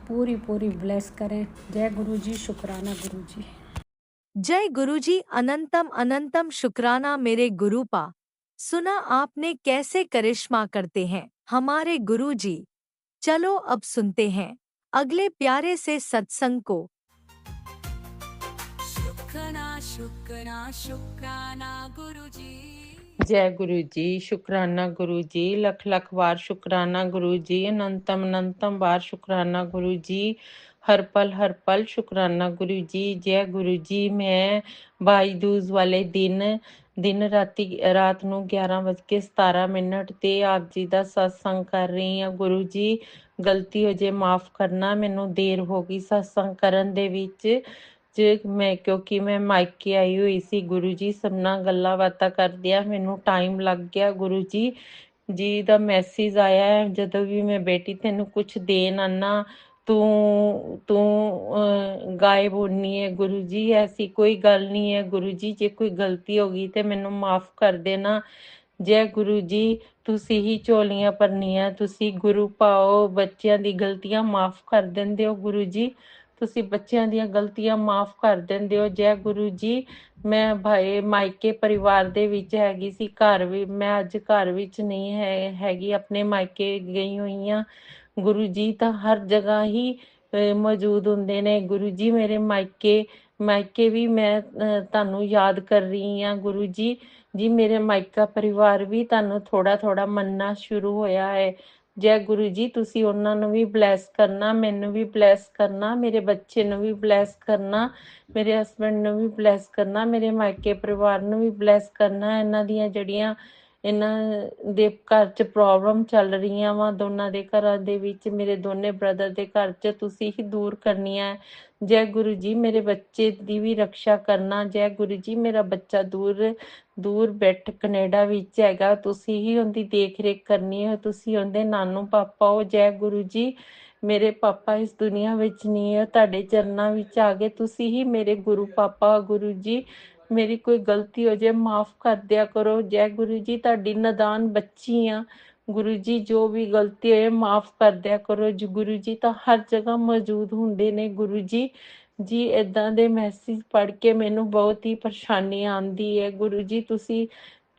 पूरी ब्लेस करें। जय गुरुजी, शुक्राना गुरुजी। जय गुरुजी, अनंतम अनंतम शुक्राना मेरे गुरुपा। सुना आपने कैसे करिश्मा करते हैं हमारे गुरुजी। चलो अब सुनते हैं अगले प्यारे से सत्संग को। शुक्राना गुरुजी। जय गुरु जी, शुक्राना गुरु जी, लख लख बार शुक्राना गुरु जी, अनंतम बार शुक्राना गुरु जी, हर पल शुक्राना गुरु जी। जय गुरु जी। मैं भाई दूज वाले दिन रात ਨੂੰ 11:17 ਤੇ ਆਪ ਜੀ ਦਾ ਸਤਸੰਗ ਕਰ ਰਹੀ ਹਾਂ। ਗੁਰੂ ਜੀ, ਗਲਤੀ ਹੋ ਜੇ ਮਾਫ ਕਰਨਾ, ਮੈਨੂੰ ਦੇਰ ਹੋ ਗਈ ਸਤਸੰਗ ਕਰਨ ਦੇ ਵਿੱਚ। ਕਿਉਂਕਿ ਮੈਂ ਮਾਇਕੇ ਆਈ ਹੋਈ ਸੀ ਗੁਰੂ ਜੀ, ਸਭ ਨਾਲ ਗੱਲਾਂ ਬਾਤਾਂ ਕਰਦਿਆਂ ਮੈਨੂੰ ਟਾਈਮ ਲੱਗ ਗਿਆ। ਗੁਰੂ ਜੀ ਦਾ ਮੈਸੇਜ ਆਇਆ ਹੈ, ਜਦੋਂ ਵੀ ਮੈਂ ਬੇਟੀ ਤੈਨੂੰ ਕੁਛ ਦੇਣ ਆਨਾ ਤੂੰ ਗਾਇਬ ਹੋਣੀ ਹੈ। ਗੁਰੂ ਜੀ, ਐਸੀ ਕੋਈ ਗੱਲ ਨਹੀਂ ਹੈ। ਗੁਰੂ ਜੀ, ਜੇ ਕੋਈ ਗਲਤੀ ਹੋ ਗਈ ਤੇ ਮੈਨੂੰ ਮਾਫ ਕਰ ਦੇਣਾ। ਜੈ ਗੁਰੂ ਜੀ। ਤੁਸੀਂ ਹੀ ਝੋਲੀਆਂ ਭਰਨੀਆਂ, ਤੁਸੀਂ ਗੁਰੂ ਪਾਓ, ਬੱਚਿਆਂ ਦੀ ਗਲਤੀਆਂ ਮਾਫ ਕਰ ਦਿੰਦੇ ਹੋ। ਗੁਰੂ ਜੀ, ਤੁਸੀਂ ਬੱਚਿਆਂ ਦੀਆਂ ਗਲਤੀਆਂ ਮਾਫ ਕਰ ਦਿੰਦੇ ਹੋ। ਜੈ ਗੁਰੂ ਜੀ। ਮੈਂ ਭਾਈ ਮਾਇਕੇ ਪਰਿਵਾਰ ਦੇ ਵਿੱਚ ਹੈਗੀ ਸੀ। ਮੈਂ ਅੱਜ ਘਰ ਵਿੱਚ ਨਹੀਂ ਹੈਗੀ, ਆਪਣੇ ਮਾਇਕੇ ਗਈ ਹੋਈ ਹਾਂ। ਗੁਰੂ ਜੀ ਤਾਂ ਹਰ ਜਗ੍ਹਾ ਹੀ ਮੌਜੂਦ ਹੁੰਦੇ ਨੇ। ਗੁਰੂ ਜੀ, ਮੇਰੇ ਮਾਇਕੇ ਵੀ ਮੈਂ ਤੁਹਾਨੂੰ ਯਾਦ ਕਰ ਰਹੀ ਹਾਂ। ਗੁਰੂ ਜੀ, ਮੇਰੇ ਮਾਇਕਾ ਪਰਿਵਾਰ ਵੀ ਤੁਹਾਨੂੰ ਥੋੜਾ ਮੰਨਣਾ ਸ਼ੁਰੂ ਹੋਇਆ ਹੈ। ਜੈ ਗੁਰੂ ਜੀ। ਤੁਸੀਂ ਉਹਨਾਂ ਨੂੰ ਵੀ ਬਲੈਸ ਕਰਨਾ, ਮੈਨੂੰ ਵੀ ਬਲੈਸ ਕਰਨਾ, ਮੇਰੇ ਬੱਚੇ ਨੂੰ ਵੀ ਬਲੈਸ ਕਰਨਾ, ਮੇਰੇ ਹਸਬੈਂਡ ਨੂੰ ਵੀ ਬਲੈਸ ਕਰਨਾ, ਮੇਰੇ ਮਾਇਕੇ ਪਰਿਵਾਰ ਨੂੰ ਵੀ ਬਲੈਸ ਕਰਨਾ। ਇਹਨਾਂ ਦੇ ਘਰ 'ਚ ਪ੍ਰੋਬਲਮ ਚੱਲ ਰਹੀਆਂ ਵਾ, ਦੋਨਾਂ ਦੇ ਘਰਾਂ ਦੇ ਵਿੱਚ, ਮੇਰੇ ਦੋਨੇ ਬ੍ਰਦਰ ਦੇ ਘਰ 'ਚ ਤੁਸੀਂ ਹੀ ਦੂਰ ਕਰਨੀਆਂ ਹੈ। ਜੈ ਗੁਰੂ ਜੀ। ਮੇਰੇ ਬੱਚੇ ਦੀ ਵੀ ਰੱਖਿਆ ਕਰਨਾ। ਜੈ ਗੁਰੂ ਜੀ। ਮੇਰਾ ਬੱਚਾ ਦੂਰ ਬੈਠ ਕੈਨੇਡਾ ਵਿੱਚ ਹੈਗਾ, ਤੁਸੀਂ ਹੀ ਉਹਦੀ ਦੇਖ ਰੇਖ ਕਰਨੀ ਹੈ, ਤੁਸੀਂ ਉਹਦੇ ਨਾਨੂ ਪਾਪਾ ਹੋ। ਜੈ ਗੁਰੂ ਜੀ। ਮੇਰੇ ਪਾਪਾ ਇਸ ਦੁਨੀਆ ਵਿੱਚ ਨਹੀਂ ਹੈ, ਤੁਹਾਡੇ ਚਰਨਾਂ ਵਿੱਚ ਆ ਗਏ, ਤੁਸੀਂ ਹੀ ਮੇਰੇ ਗੁਰੂ ਪਾਪਾ। ਗੁਰੂ ਜੀ, ਮੇਰੀ ਕੋਈ ਗਲਤੀ ਹੋ ਜਾਏ ਮਾਫ ਕਰ ਦਿਆ ਕਰੋ। ਜੈ ਗੁਰੂ ਜੀ। ਤੁਹਾਡੀ ਨਦਾਨ ਬੱਚੀ ਆ। ਗੁਰੂ ਜੀ, ਜੋ ਵੀ ਗਲਤੀ ਹੋਏ ਮਾਫ ਕਰ ਦਿਆ ਕਰੋ। ਗੁਰੂ ਜੀ ਤਾਂ ਹਰ ਜਗ੍ਹਾ ਮੌਜੂਦ ਹੁੰਦੇ ਨੇ। ਗੁਰੂ ਜੀ ਏਦਾਂ ਦੇ ਮੈਸੇਜ ਪੜ੍ਹ ਕੇ ਮੈਨੂੰ ਬਹੁਤ ਹੀ ਪਰੇਸ਼ਾਨੀ ਆਉਂਦੀ ਹੈ। ਗੁਰੂ ਜੀ, ਤੁਸੀਂ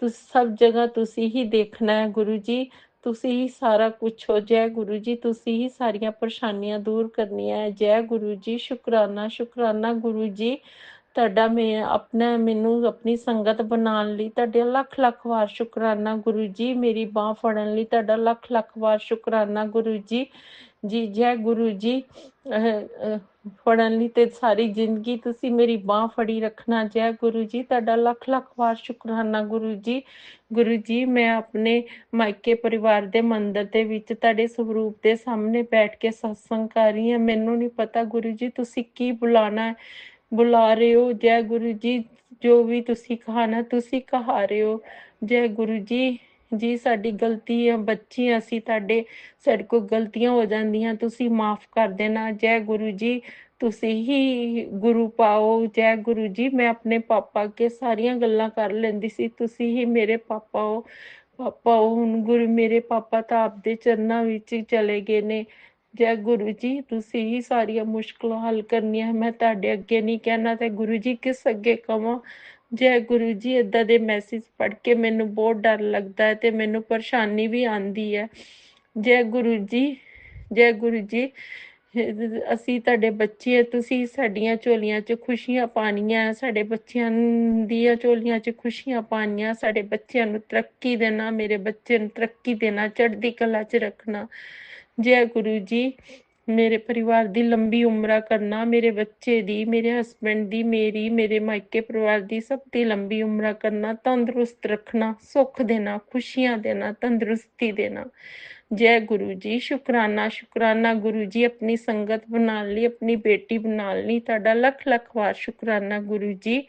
ਸਭ ਜਗ੍ਹਾ ਤੁਸੀਂ ਹੀ ਦੇਖਣਾ ਹੈ। ਗੁਰੂ ਜੀ, ਤੁਸੀਂ ਹੀ ਸਾਰਾ ਕੁਛ ਹੋ। ਜੈ ਗੁਰੂ ਜੀ। ਤੁਸੀਂ ਹੀ ਸਾਰੀਆਂ ਪਰੇਸ਼ਾਨੀਆਂ ਦੂਰ ਕਰਨੀਆਂ ਹੈ। ਜੈ ਗੁਰੂ ਜੀ। ਸ਼ੁਕਰਾਨਾ ਗੁਰੂ ਜੀ। ਤੁਹਾਡਾ ਮੈਨੂੰ ਆਪਣੀ ਸੰਗਤ ਬਣਾਉਣ ਲਈ ਤੁਹਾਡੇ ਲੱਖ ਵਾਰ ਸ਼ੁਕਰਾਨਾ। ਗੁਰੂ ਜੀ, ਮੇਰੀ ਬਾਂਹ ਫੜਨ ਲਈ ਤੁਹਾਡਾ ਲੱਖ ਵਾਰ ਸ਼ੁਕਰਾਨਾ। ਗੁਰੂ ਜੀ। ਜੈ ਗੁਰੂ ਜੀ। ਫੜਨ ਲਈ ਤੇ ਸਾਰੀ ਜ਼ਿੰਦਗੀ ਤੁਸੀਂ ਮੇਰੀ ਬਾਂਹ ਫੜੀ ਰੱਖਣਾ। ਜੈ ਗੁਰੂ ਜੀ। ਤੁਹਾਡਾ ਲੱਖ ਵਾਰ ਸ਼ੁਕਰਾਨਾ। ਗੁਰੂ ਜੀ, ਮੈਂ ਆਪਣੇ ਮਾਇਕੇ ਪਰਿਵਾਰ ਦੇ ਮੰਦਿਰ ਦੇ ਵਿੱਚ ਤੁਹਾਡੇ ਸਰੂਪ ਦੇ ਸਾਹਮਣੇ ਬੈਠ ਕੇ ਸਤਸੰਗ ਕਰ ਰਹੀ ਹਾਂ। ਮੈਨੂੰ ਨਹੀਂ ਪਤਾ ਗੁਰੂ ਜੀ ਤੁਸੀਂ ਕੀ ਬੁਲਾ ਰਹੇ ਹੋ। ਜੈ ਗੁਰੂ ਜੀ। ਜੋ ਵੀ ਤੁਸੀਂ ਖਾਣਾ ਤੁਸੀਂ ਖਾ ਰਹੇ ਹੋ। ਜੈ ਗੁਰੂ ਜੀ। ਜੀ ਸਾਡੀ ਗਲਤੀ ਹੈ, ਬੱਚੇ ਅਸੀਂ ਤੁਹਾਡੇ, ਸਾਡੇ ਕੋਲ ਗਲਤੀਆਂ ਹੋ ਜਾਂਦੀਆਂ, ਤੁਸੀਂ ਮਾਫ ਕਰ ਦੇਣਾ। ਜੈ ਗੁਰੂ ਜੀ। ਤੁਸੀਂ ਹੀ ਗੁਰੂ ਪਾਓ। ਜੈ ਗੁਰੂ ਜੀ। ਮੈਂ ਆਪਣੇ ਪਾਪਾ ਅੱਗੇ ਸਾਰੀਆਂ ਗੱਲਾਂ ਕਰ ਲੈਂਦੀ ਸੀ, ਤੁਸੀਂ ਹੀ ਮੇਰੇ ਪਾਪਾ ਹੋ। ਪਾਪਾ ਹੁਣ ਗੁਰੂ, ਮੇਰੇ ਪਾਪਾ ਤਾਂ ਆਪਦੇ ਚਰਨਾਂ ਵਿੱਚ ਹੀ ਚਲੇ ਗਏ ਨੇ। ਜੈ ਗੁਰੂ ਜੀ। ਤੁਸੀਂ ਹੀ ਸਾਰੀਆਂ ਮੁਸ਼ਕਲਾਂ ਹੱਲ ਕਰਨੀਆਂ, ਮੈਂ ਤੁਹਾਡੇ ਅੱਗੇ ਨਹੀਂ ਕਹਿਣਾ ਤੇ ਗੁਰੂ ਜੀ ਕਿਸ ਅੱਗੇ ਕਵਾਂ। ਜੈ ਗੁਰੂ ਜੀ। ਏਦਾਂ ਦੇ ਮੈਸੇਜ ਪੜ੍ਹ ਕੇ ਮੈਨੂੰ ਬਹੁਤ ਡਰ ਲੱਗਦਾ ਹੈ ਤੇ ਮੈਨੂੰ ਪਰੇਸ਼ਾਨੀ ਵੀ ਆਉਂਦੀ ਹੈ। ਜੈ ਗੁਰੂ ਜੀ। ਜੈ ਗੁਰੂ ਜੀ। ਅਸੀਂ ਤੁਹਾਡੇ ਬੱਚੇ, ਤੁਸੀਂ ਸਾਡੀਆਂ ਝੋਲੀਆਂ 'ਚ ਖੁਸ਼ੀਆਂ ਪਾਉਣੀਆਂ, ਸਾਡੇ ਬੱਚਿਆਂ ਦੀਆਂ ਝੋਲੀਆਂ 'ਚ ਖੁਸ਼ੀਆਂ ਪਾਉਣੀਆਂ, ਸਾਡੇ ਬੱਚਿਆਂ ਨੂੰ ਤਰੱਕੀ ਦੇਣਾ, ਮੇਰੇ ਬੱਚੇ ਨੂੰ ਤਰੱਕੀ ਦੇਣਾ, ਚੜ੍ਹਦੀ ਕਲਾ 'ਚ ਰੱਖਣਾ। ਜੈ ਗੁਰੂ ਜੀ। ਮੇਰੇ ਪਰਿਵਾਰ ਦੀ ਲੰਬੀ ਉਮਰਾਂ ਕਰਨਾ, ਮੇਰੇ ਬੱਚੇ ਦੀ, ਮੇਰੇ ਹਸਬੈਂਡ ਦੀ, ਮੇਰੀ, ਮੇਰੇ ਮਾਇਕੇ ਪਰਿਵਾਰ ਦੀ, ਸਭ ਦੀ ਲੰਬੀ ਉਮਰਾਂ ਕਰਨਾ, ਤੰਦਰੁਸਤ ਰੱਖਣਾ, ਸੁੱਖ ਦੇਣਾ, ਖੁਸ਼ੀਆਂ ਦੇਣਾ, ਤੰਦਰੁਸਤੀ ਦੇਣਾ। ਜੈ ਗੁਰੂ ਜੀ। ਸ਼ੁਕਰਾਨਾ ਸ਼ੁਕਰਾਨਾ ਗੁਰੂ ਜੀ, ਆਪਣੀ ਸੰਗਤ ਬਣਾਉਣ ਲਈ, ਆਪਣੀ ਬੇਟੀ ਬਣਾਉਣ ਲਈ ਤੁਹਾਡਾ ਲੱਖ ਲੱਖ ਵਾਰ ਸ਼ੁਕਰਾਨਾ ਗੁਰੂ ਜੀ।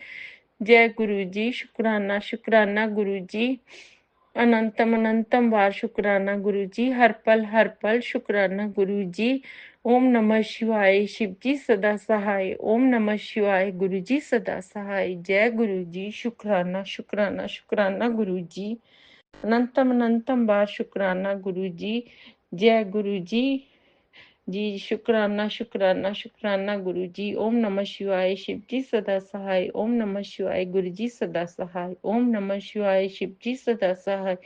ਜੈ ਗੁਰੂ ਜੀ। ਸ਼ੁਕਰਾਨਾ ਸ਼ੁਕਰਾਨਾ ਗੁਰੂ ਜੀ। ਅਨੰਤਮ ਅਨੰਤਮ ਵਾਰ ਸ਼ੁਕਰਾਨਾ ਗੁਰੂ ਜੀ। ਹਰ ਪਲ ਸ਼ੁਕਰਾਨਾ ਗੁਰੂ ਜੀ। ਓਮ ਨਮः शिवाय। शिव जी सदा सहाय। ओम नमः शिवाय। गुरु जी सदा सहाय। जय गुरु जी। शुक्राना शुक्राना शुक्राना गुरु जी। अनंतम अनंतम बार शुक्राना गुरु जी। जय गुरु जी। जी शुक्राना शुक्राना शुक्राना गुरु जी। ओम नमः शिवाय। शिव जी सदा सहाय। ओम नमः शिवाय। गुरु जी सदा सहाय। ओम नमः शिवाय। शिव जी सदा सहाय।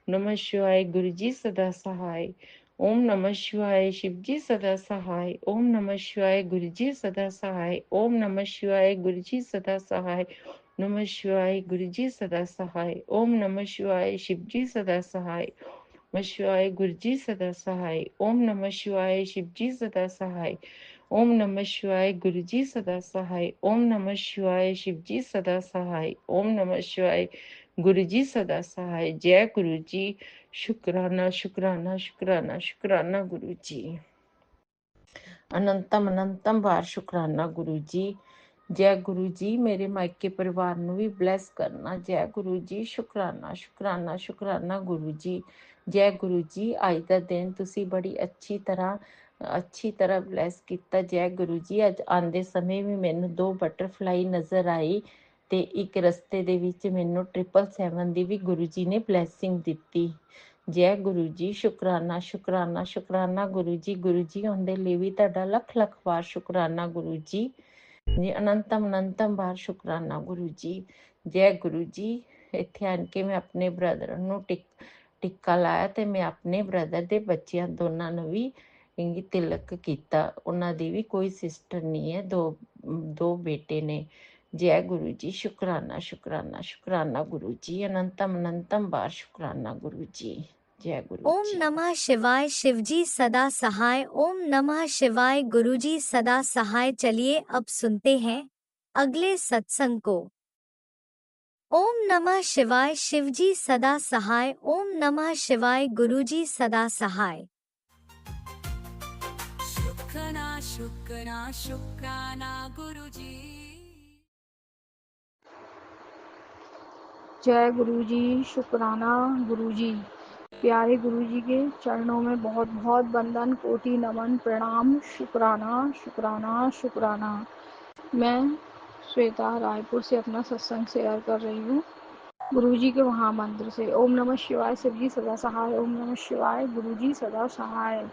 नमः शिवाय। गुरु जी सदा सहाय। ओम नमः शिवाय। शिव जी सदा सहाय। ओम नमः शिवाय। गुरु जी सदा सहाय। ओम नमः शिवाय। गुरु जी सदा सहाय। नमः शिवाय। गुरु जी सदा सहाय। ओम नमः शिवाय। शिव जी सदा सहाय। नमः शिवाय। गुरु जी सदा सहाय। ओम नमः शिवाय। शिव जी सदा सहाय। ओम नमः शिवाय। गुरु जी सदा सहाय। ओम नमः शिवाय। शिव जी सदा सहाय। ओम नमः शिवाय। गुरु जी सदा सहाय। जय गुरु जी। शुक्राना शुक्राना शुक्राना शुक्राना गुरु जी। अनंतम अनंतम बार शुक्राना गुरु जी। जय गुरु जी। मेरे मायके परिवार ਨੂੰ ਵੀ ਬਲੈਸ ਕਰਨਾ। ਜੈ ਗੁਰੂ ਜੀ। ਸ਼ੁਕਰਾਨਾ ਸ਼ੁਕਰਾਨਾ ਸ਼ੁਕਰਾਨਾ ਗੁਰੂ ਜੀ। ਜੈ ਗੁਰੂ ਜੀ। ਅੱਜ ਦਾ ਦਿਨ ਤੁਸੀਂ ਬੜੀ ਅੱਛੀ ਤਰ੍ਹਾਂ ਬਲੈਸ ਕੀਤਾ। ਜੈ ਗੁਰੂ ਜੀ। ਅੱਜ ਆਉਂਦੇ ਸਮੇਂ ਵੀ ਮੈਨੂੰ 2 ਬਟਰਫਲਾਈ ਨਜ਼ਰ ਆਈ ਤੇ ਇੱਕ ਰਸਤੇ ਦੇ ਵਿੱਚ ਮੈਨੂੰ 777 ਦੀ ਵੀ ਗੁਰੂ ਜੀ ਨੇ ਬਲੈਸਿੰਗ ਦਿੱਤੀ। ਜੈ ਗੁਰੂ ਜੀ। ਸ਼ੁਕਰਾਨਾ ਸ਼ੁਕਰਾਨਾ ਸ਼ੁਕਰਾਨਾ ਗੁਰੂ ਜੀ। ਗੁਰੂ ਜੀ ਉਹਦੇ ਲਈ ਵੀ ਤੁਹਾਡਾ ਲੱਖ ਲੱਖ ਵਾਰ ਸ਼ੁਕਰਾਨਾ ਗੁਰੂ ਜੀ। ਜੀ ਅਨੰਤਮ ਵਾਰ ਸ਼ੁਕਰਾਨਾ ਗੁਰੂ ਜੀ। ਜੈ ਗੁਰੂ ਜੀ। ਇੱਥੇ ਆਣ ਕੇ ਮੈਂ ਆਪਣੇ ਬ੍ਰਦਰ ਨੂੰ ਟਿੱਕਾ ਲਾਇਆ ਤੇ ਮੈਂ ਆਪਣੇ ਬ੍ਰਦਰ ਦੇ ਬੱਚਿਆਂ ਦੋਨਾਂ ਨੂੰ ਵੀ ਤਿਲਕ ਕੀਤਾ। ਉਹਨਾਂ ਦੀ ਵੀ ਕੋਈ ਸਿਸਟਰ ਨਹੀਂ ਹੈ, ਦੋ ਬੇਟੇ ਨੇ। जय गुरु जी। शुक्राना शुक्राना शुक्राना गुरु जी। अनंतम बार शुक्राना गुरु जी। जय गुरु ओम जी। नमः शिवाय। शिवजी सदा सहाय। ओम नमः शिवाय। गुरुजी सदा सहाय। चलिए अब सुनते हैं अगले सत्संग को। ओम नमः शिवाय। शिवजी सदा सहाय। ओम नमः शिवाय। गुरुजी सदा सहाय। शुक्राना शुक्राना शुक्राना गुरुजी। जय गुरु जी। शुक्राना गुरु जी। प्यारे गुरु जी के चरणों में बहुत बहुत वंदन, कोटि नमन, प्रणाम। शुक्राना शुक्राना शुक्राना। मैं श्वेता रायपुर से अपना सत्संग शेयर कर रही हूँ गुरु जी के महामंत्र से। ओम नमः शिवाय। शिव जी सदा सहाय। ओम नमः शिवाय। गुरु जी सदा सहाय।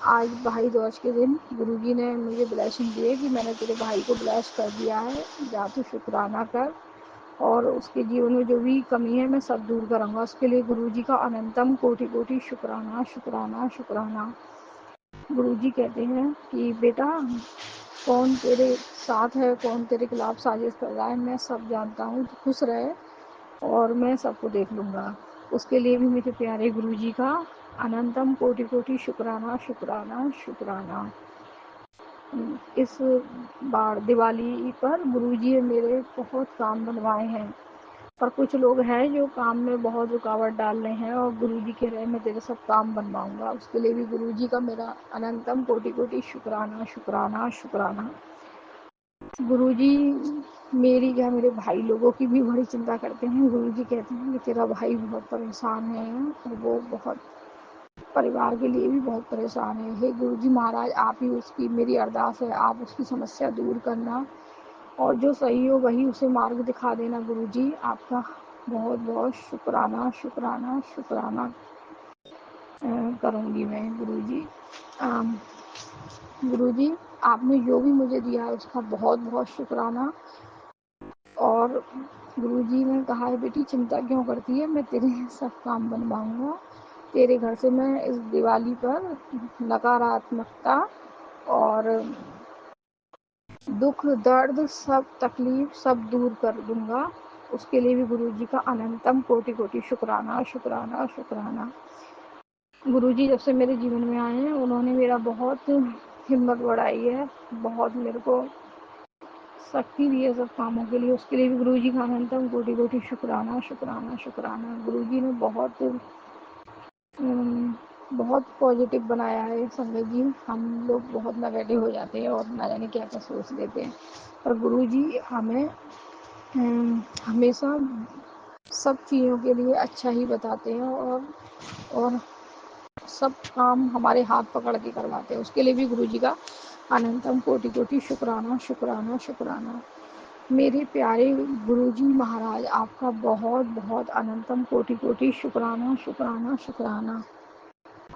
आज भाई दूज के दिन गुरुजी ने मुझे ब्लेसिंग दी है कि मैंने तेरे भाई को ब्लेस कर दिया है, जा तू शुक्राना कर और उसके जीवन में जो भी कमी है मैं सब दूर करूँगा। उसके लिए गुरुजी का अनंतम कोटि कोटि शुक्राना शुक्राना शुक्राना। गुरुजी कहते हैं कि बेटा कौन तेरे साथ है, कौन तेरे खिलाफ साजिश कर रहा है, मैं सब जानता हूँ, तू खुश रहे और मैं सबको देख लूँगा। उसके लिए भी मेरे प्यारे गुरुजी का अनंतम कोटि कोटि शुक्राना शुक्राना शुक्राना। इस बार दिवाली पर गुरुजी ने मेरे बहुत काम बनवाए हैं, पर कुछ लोग हैं जो काम में बहुत रुकावट डाल रहे हैं और गुरुजी कह रहे हैं मैं तेरे सब काम बनवाऊंगा। उसके लिए भी गुरुजी का मेरा अनंतम कोटि कोटि शुक्राना शुक्राना शुक्राना। गुरुजी मेरी क्या मेरे भाई लोगों की भी बड़ी चिंता करते हैं। गुरुजी कहते हैं कि तेरा भाई बहुत परेशान है और वो बहुत परिवार के लिए भी बहुत परेशान है। हे गुरुजी महाराज, आप ही उसकी, मेरी अरदास है, आप उसकी समस्या दूर करना और जो सही हो वही उसे मार्ग दिखा देना। गुरुजी आपका बहुत बहुत शुक्राना शुक्राना शुक्राना करूँगी मैं। गुरुजी आपने जो भी मुझे दिया है उसका बहुत बहुत शुक्राना। और गुरुजी ने कहा है, बेटी चिंता क्यों करती है, मैं तेरे सब काम बनवाऊंगा। तेरे घर से मैं इस दिवाली पर नकारात्मकता और दुख दर्द सब तकलीफ सब दूर कर दूंगा। उसके लिए भी गुरुजी का अनंतम कोटि कोटि शुक्राना शुक्राना शुक्राना। गुरुजी जब से मेरे जीवन में आए हैं उन्होंने मेरा बहुत हिम्मत बढ़ाई है, बहुत मेरे को शक्ति दी है सब कामों के लिए। उसके लिए भी गुरुजी का अनंतम कोटि कोटि शुक्राना शुक्राना शुक्राना। गुरुजी ने बहुत पॉजिटिव बनाया है संगत जी। हम लोग बहुत नेगेटिव हो जाते हैं और ना जाने क्या क्या सोच लेते हैं, पर गुरुजी हमें हमेशा सब चीज़ों के लिए अच्छा ही बताते हैं और सब काम हमारे हाथ पकड़ के करवाते हैं। उसके लिए भी गुरुजी का अनंतम कोटि कोटि शुक्राना शुक्राना शुक्राना। मेरे प्यारे गुरुजी महाराज, आपका बहुत बहुत अनंतम कोटि कोटि शुक्राना शुक्राना शुक्राना।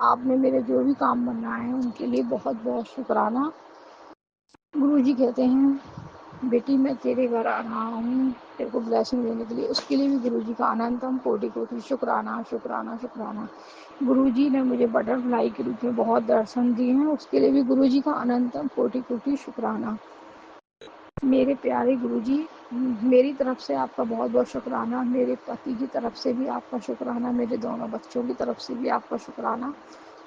आपने मेरे जो भी काम बनाए हैं उनके लिए बहुत बहुत शुक्राना। गुरुजी कहते हैं, बेटी मैं तेरे घर आ रहा हूँ तेरे को ब्लेसिंग देने के लिए। उसके लिए भी गुरुजी का अनंतम कोटि कोटि शुक्राना शुक्राना शुक्राना। गुरुजी ने मुझे बटरफ्लाई के रूप में बहुत दर्शन दिए हैं, उसके लिए भी गुरुजी का अनंतम कोटि कोटि शुक्राना। मेरे प्यारे गुरुजी, मेरी तरफ से आपका बहुत बहुत शुक्राना। मेरे पति की तरफ से भी आपका शुक्राना, मेरे दोनों बच्चों की तरफ से भी आपका शुक्राना।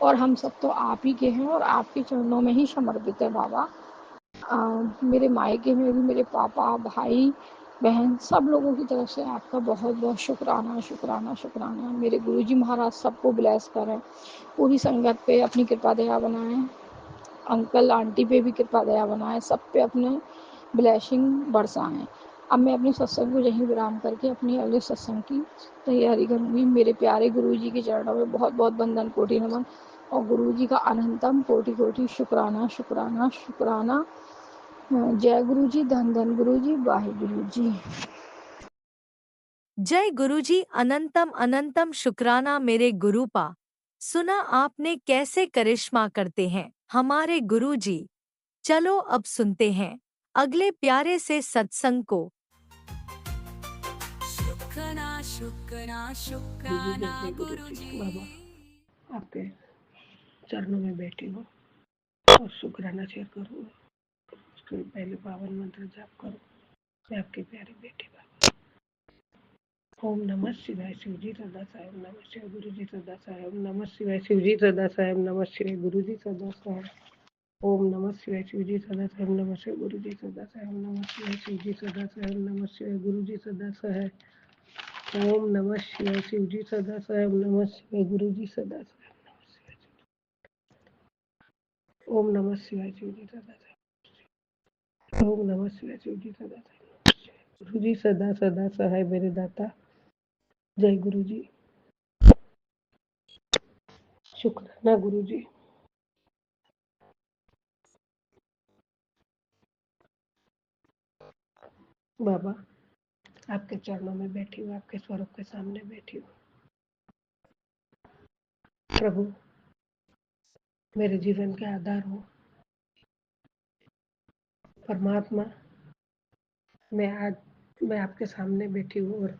और हम सब तो आप ही के हैं और आपके चरणों में ही समर्पित है बाबा। मेरे मायके में भी मेरे पापा भाई बहन सब लोगों की तरफ से आपका बहुत बहुत शुक्राना शुक्राना शुक्राना। मेरे गुरुजी महाराज सबको ब्लेस करें, पूरी संगत पे अपनी कृपा दया बनाएं, अंकल आंटी पे भी कृपा दया बनाएं, सब पे अपने ब्लेसिंग बरसाएं। अब मैं अपने सत्संग को यहीं विराम करके अपनी अगले सत्संग की तैयारी करूंगी। मेरे प्यारे गुरुजी के चरणों में बहुत बहुत बंदन कोटि नमन और गुरुजी का अनंतम कोटि कोटि शुक्राना शुक्राना शुक्राना। जय गुरुजी, धन धन गुरुजी, वाहिगुरु जी। जय गुरुजी, अनंतम अनंतम शुक्राना मेरे गुरुपा। सुना आपने कैसे करिश्मा करते हैं हमारे गुरुजी। चलो अब सुनते हैं अगले प्यारे से सत्संग को। शुक्राना शुक्राना शुक्राना गुरुजी। बाबा आपके चरणों में बैठी हूँ और शुक्राना शेयर करूँ। उसके पहले पावन मंत्र जाप करूँ। मैं आपकी प्यारी बेटी बाबा। ओम नमः शिवाय शिवजी सदा साहेब नमः शिवाय गुरुजी सदा साहेब नमः शिवाय शिवजी सदा साहेब नमः शिवाय गुरुजी सदा साहेब। ओम नमः शिवाय शिवजी सदा साहेब नमः शिवाय गुरुजी सदा साहेब नमः शिवाय शिवजी सदा साहेब नमः शिवाय गुरुजी सदा साहेब। ओम नमः शिवाय शिवजी सदा साहेब नमः शिवाय गुरुजी सदा साहेब नमः शिवाय। ओम नमः शिवाय शिवजी सदा साहेब। ओम नमः शिवाय शिवजी सदा साहेब गुरुजी सदा सदा सहाय मेरे दाता। जय गुरुजी। शुक्राना गुरुजी। बाबा आपके चरणों में बैठी हूँ, आपके स्वरूप के सामने बैठी हूँ। प्रभु मेरे जीवन के आधार हो। परमात्मा मैं आपके सामने बैठी हूँ और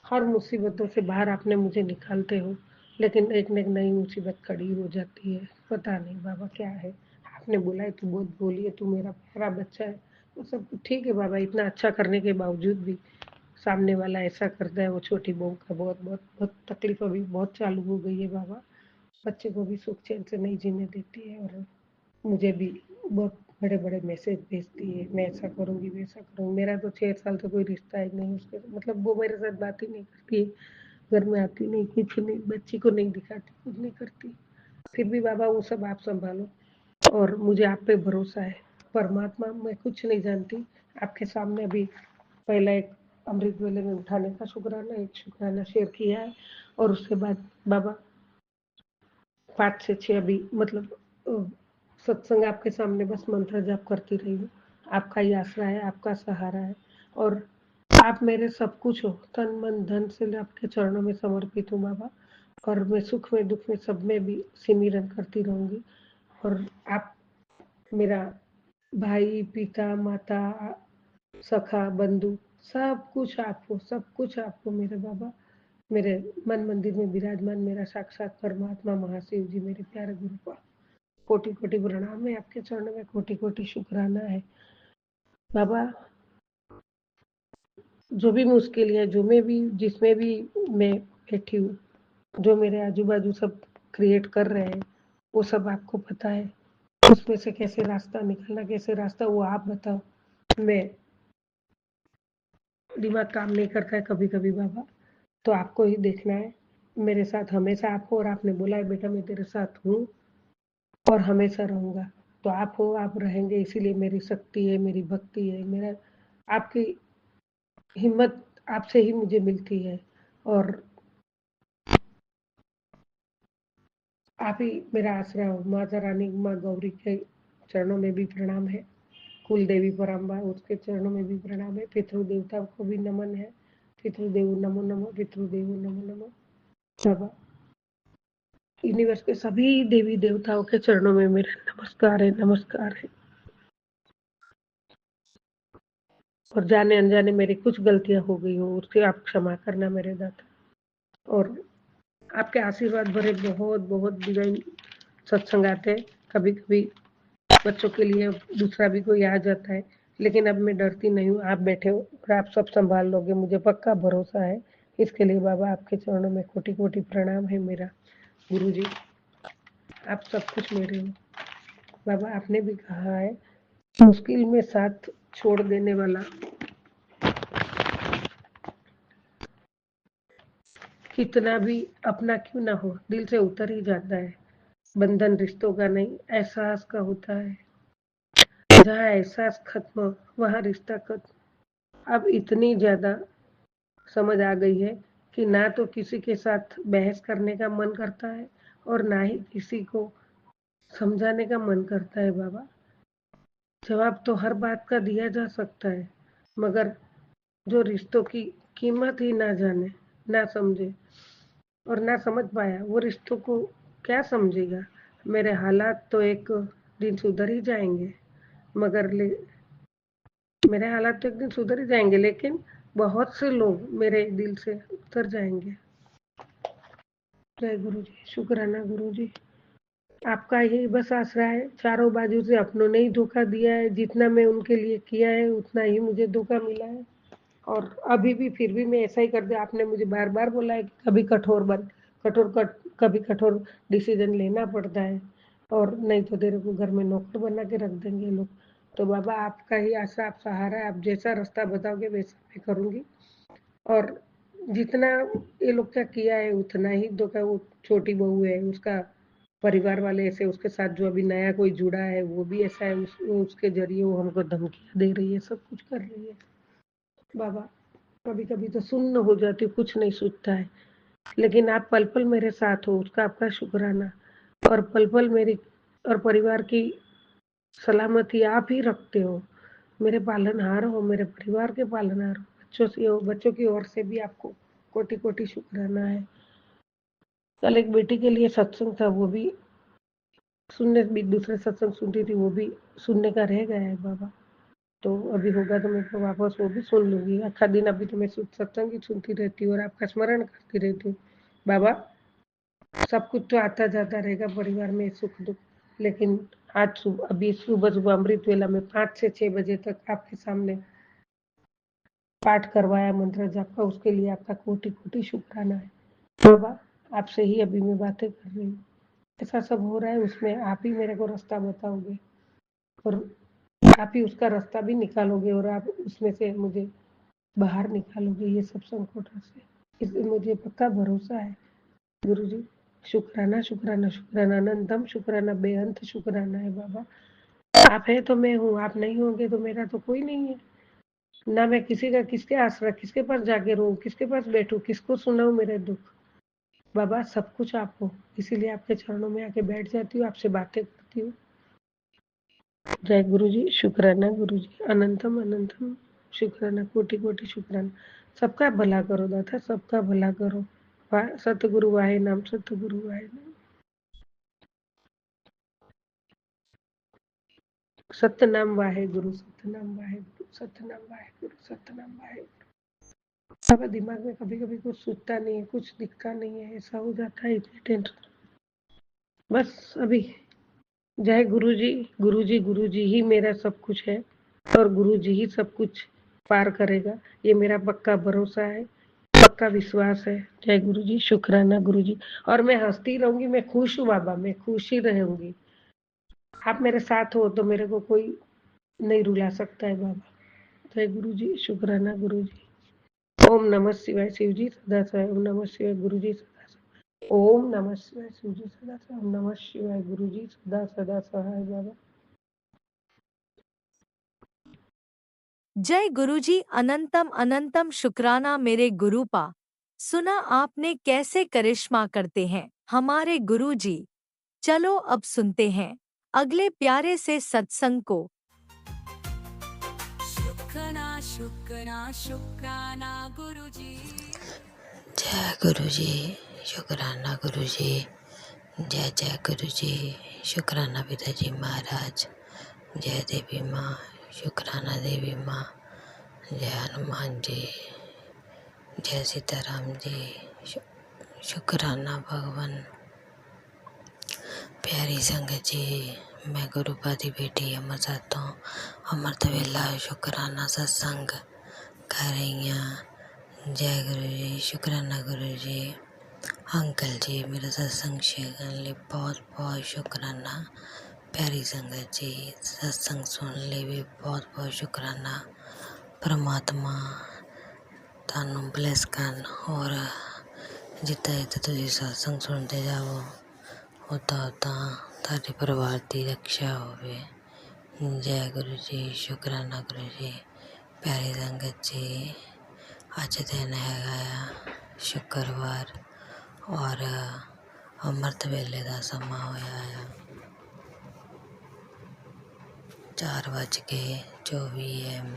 हर मुसीबतों से बाहर आपने मुझे निकालते हो, लेकिन एक न एक नई मुसीबत खड़ी हो जाती है। पता नहीं बाबा क्या है। आपने बोला है तू बहुत बोली है, तू मेरा प्यारा बच्चा है, वो सब कुछ ठीक है बाबा। इतना अच्छा करने के बावजूद भी सामने वाला ऐसा करता है। वो छोटी बहू का बहुत बहुत बहुत तकलीफ अभी बहुत चालू हो गई है बाबा। बच्चे को भी सुख चैन से नहीं जीने देती है और मुझे भी बहुत बड़े बड़े मैसेज भेजती है, मैं ऐसा करूँगी वैसा करूँगी। मेरा तो 6 साल से कोई रिश्ता ही नहीं उसके, मतलब वो मेरे साथ बात ही नहीं करती है, घर में आती नहीं, कुछ नहीं, बच्ची को नहीं दिखाती, कुछ नहीं करती। फिर भी बाबा वो सब आप संभालो और मुझे आप पे भरोसा है। परमात्मा, मैं कुछ नहीं जानती। आपके सामने अभी पहला एक अमृत वेले में उठाने का शुक्राना, एक शुक्राना शेयर किया है और उसके बाद बाबा 5 से 6 अभी मतलब सत्संग आपके सामने बस मंत्र जाप करती रही हूँ। आपका ही आसरा है, आपका सहारा है और आप मेरे सब कुछ हो। तन मन धन से आपके चरणों में समर्पित हूँ बाबा और मैं सुख में दुख में सब में भी सिमरन करती रहूंगी और आप मेरा भाई पिता माता सखा बंधु सब कुछ आप हो, सब कुछ आप हो मेरे बाबा। मेरे मन मंदिर में विराजमान मेरा साक्षात परमात्मा महाशिव जी, मेरे प्यारे गुरु का कोटि कोटि प्रणाम है। आपके चरणों में कोटि कोटि शुक्राना है बाबा। जो भी मुश्किल है, जो मैं भी जिसमें भी मैं बैठी हूँ, जो मेरे आजू बाजू सब क्रिएट कर रहे हैं, वो सब आपको पता है। उसमें से कैसे रास्ता निकलना, कैसे रास्ता वो आप बताओ। मैं दिमाग काम नहीं करता है कभी कभी बाबा, तो आपको ही देखना है। मेरे साथ हमेशा आप हो और आपने बोला है बेटा मैं तेरे साथ हूँ और हमेशा रहूंगा। तो आप हो, आप रहेंगे, इसीलिए मेरी शक्ति है, मेरी भक्ति है, मेरा आपकी हिम्मत आपसे ही मुझे मिलती है और आप ही मेरा आसरा हो। माता रानी माँ गौरी के चरणों में भी प्रणाम है, कुल देवी परम्बा उसके चरणों में भी प्रणाम है, पितृ देवता को भी नमन है। पितृदेव नमो नमो, पितृदेव नमो नमो बाबा। यूनिवर्स के सभी देवी देवताओं के चरणों में मेरा नमस्कार है, नमस्कार है। और जाने अनजाने मेरी कुछ गलतियां हो गई हो उसके आप क्षमा करना मेरे दाता। और आपके आशीर्वाद भरे बहुत बहुत डिवाइन सत्संग आते हैं। कभी कभी बच्चों के लिए दूसरा भी कोई आ जाता है, लेकिन अब मैं डरती नहीं हूँ। आप बैठे हो और आप सब संभाल लोगे, मुझे पक्का भरोसा है। इसके लिए बाबा आपके चरणों में कोटि कोटि प्रणाम है मेरा। गुरु जी आप सब कुछ मेरे हो बाबा। आपने भी कहा है मुश्किल में साथ छोड़ देने वाला कितना भी अपना क्यों ना हो दिल से उतर ही जाता है। बंधन रिश्तों का नहीं एहसास का होता है। जहाँ एहसास खत्म वहाँ रिश्ता खत्म। अब इतनी ज्यादा समझ आ गई है कि ना तो किसी के साथ बहस करने का मन करता है और ना ही किसी को समझाने का मन करता है बाबा। जवाब तो हर बात का दिया जा सकता है, मगर जो रिश्तों की कीमत ही ना जाने, ना समझे और ना समझ पाया, वो रिश्तों को क्या समझेगा। मेरे हालात तो एक दिन सुधर ही जाएंगे, मगर मेरे हालात तो एक दिन सुधर ही जाएंगे, लेकिन बहुत से लोग मेरे दिल से उतर जाएंगे। जय गुरु जी, शुक्राना गुरु जी। आपका यही बस आसरा है। चारों बाजू से अपनों ने ही धोखा दिया है, जितना मैं उनके लिए किया है उतना ही मुझे धोखा मिला है। और अभी भी फिर भी मैं ऐसा ही कर दिया। आपने मुझे बार बार बोला है कि कभी कभी कठोर डिसीजन लेना पड़ता है और नहीं तो तेरे को घर में नौकर बना के रख देंगे लोग। तो बाबा आपका ही आशा, आप सहारा है। आप जैसा रास्ता बताओगे वैसा मैं करूंगी और जितना ये लोग क्या किया है उतना ही धोखा। वो छोटी बहू है, उसका परिवार वाले ऐसे, उसके साथ जो अभी नया कोई जुड़ा है वो भी ऐसा है। उसके जरिए वो हमको धमकियां दे रही है, सब कुछ कर रही है बाबा। कभी कभी तो सुन्न हो जाती, कुछ नहीं सूझता है, लेकिन आप पल पल मेरे साथ हो, उसका आपका शुक्राना। और पल पल मेरी और परिवार की सलामती आप ही रखते हो। मेरे पालनहार हो, मेरे परिवार के पालनहार हो, बच्चों से हो, बच्चों की ओर से भी आपको कोटि कोटि शुक्राना है। कल एक बेटी के लिए सत्संग था, वो भी सुनने भी दूसरे सत्संग सुनती थी, वो भी सुनने का रह गया है बाबा। तो अभी होगा तो मैं तो वापस वो भी सुन लूंगी। आखा दिन अभी तो मैं सत्संग ही सुनती रहती हूँ और आपका स्मरण करती रहती हूँ बाबा। सब कुछ तो आता जाता रहेगा परिवार में, सुख दुख, लेकिन आज अभी सुबह सुबह अमृत वेला में 5 से 6 बजे तक आपके सामने पाठ करवाया मंत्र जाप का, उसके लिए आपका कोटि कोटि शुक्राना है बाबा। आपसे ही अभी मैं बातें कर रही हूँ, ऐसा सब हो रहा है, उसमें आप ही मेरे को रास्ता बताओगे और आप ही उसका रास्ता भी निकालोगे और आप उसमें से मुझे बाहर निकालोगे ये सब संकटों से। इसलिए मुझे पक्का भरोसा है गुरु जी। शुक्राना शुक्राना शुक्राना, अनंतम शुक्राना, बेअंत शुक्राना है बाबा। आप है तो मैं हूँ, आप नहीं होंगे तो मेरा तो कोई नहीं है। ना मैं किसी का किसके आसरा, किसके पास जाके रोऊँ, किसके पास बैठूँ, किसको सुनाऊँ मेरे दुःख। बाबा सब कुछ आप हो, इसीलिए आपके चरणों में आके बैठ जाती हूँ, आपसे बातें करती हूँ। जय गुरुजी, शुक्राना गुरुजी, अनंतम अनंतम शुक्राना, कोटि-कोटि शुक्राना। सबका भला करो दाता, सबका भला करो। सतगुरु वाहे नाम, सतगुरु वाहे नाम। सतनाम वाहे गुरु, सतनाम वाहे गुरु, सतनाम वाहे गुरु, सतनाम वाहे गुरु। बाबा दिमाग में कभी-कभी कुछ सूझता नहीं है, कुछ दिखता नहीं है, ऐसा हो जाता है, इतनी टेंशन। बस अभी जय गुरुजी, गुरुजी गुरुजी ही मेरा सब कुछ है और गुरुजी ही सब कुछ पार करेगा, ये मेरा पक्का भरोसा है, पक्का विश्वास है। जय गुरुजी, शुक्राना गुरुजी। और मैं हंसती रहूंगी, मैं खुश हूँ बाबा, मैं खुश ही रहूंगी। आप मेरे साथ हो तो मेरे को कोई नहीं रुला सकता है बाबा। जय गुरुजी, शुक्राना गुरुजी। ओम नमः शिवाय शिवजी सदा सहाय, ओम नमः शिवाय गुरुजी सदा सहाय, ओम नमः शिवाय शिवजी सदा सहाय, ओम नमः शिवाय गुरुजी सदा सदा सहाय बाबा। जय गुरुजी, अनंतम अनंतम शुक्राना मेरे गुरुपा। सुना आपने कैसे करिश्मा करते हैं हमारे गुरुजी। चलो अब सुनते हैं अगले प्यारे से सत्संग को। शुक्राना शुक्राना शुक्राना गुरुजी। जय गुरुजी, शुक्राना गुरुजी। जय जय गुरुजी, शुक्राना पिताजी महाराज। जय देवी माँ, शुक्राना देवी माँ। जय हनुमान जी, जय सीताराम जी, शुक्राना भगवान। प्यारी संगत जी, मैं गुरुपा दी बेटी अमर सातों अमृत वेला शुक्राना सत्संग कर रही हाँ। जय गुरु जी, शुक्राना गुरु जी। अंकल जी मेरा सत्संग शेयर करने लिए बहुत बहुत शुक्राना। प्यारी संगत जी, सत्संग सुनने लिए भी बहुत बहुत शुक्राना। परमात्मा ਤੁਹਾਨੂੰ ਬਲੈਸ ਕਰਨ ਔਰ ਜਿੱਦਾਂ ਜਿੱਦਾਂ ਤੁਸੀਂ ਸਤਸੰਗ ਸੁਣਦੇ ਜਾਵੋ ਉੱਦਾਂ ਉੱਦਾਂ ਤੁਹਾਡੇ ਪਰਿਵਾਰ ਦੀ ਰੱਖਿਆ ਹੋਵੇ। ਜੈ ਗੁਰੂ ਜੀ, ਸ਼ੁਕਰਾਨਾ ਗੁਰੂ ਜੀ। ਪਿਆਰੀ ਸੰਗਤ ਜੀ, ਅੱਜ ਦਿਨ ਹੈਗਾ ਆ ਸ਼ੁੱਕਰਵਾਰ ਔਰ ਅੰਮ੍ਰਿਤ ਵੇਲੇ ਦਾ ਸਮਾਂ ਹੋਇਆ ਆ 4:24 AM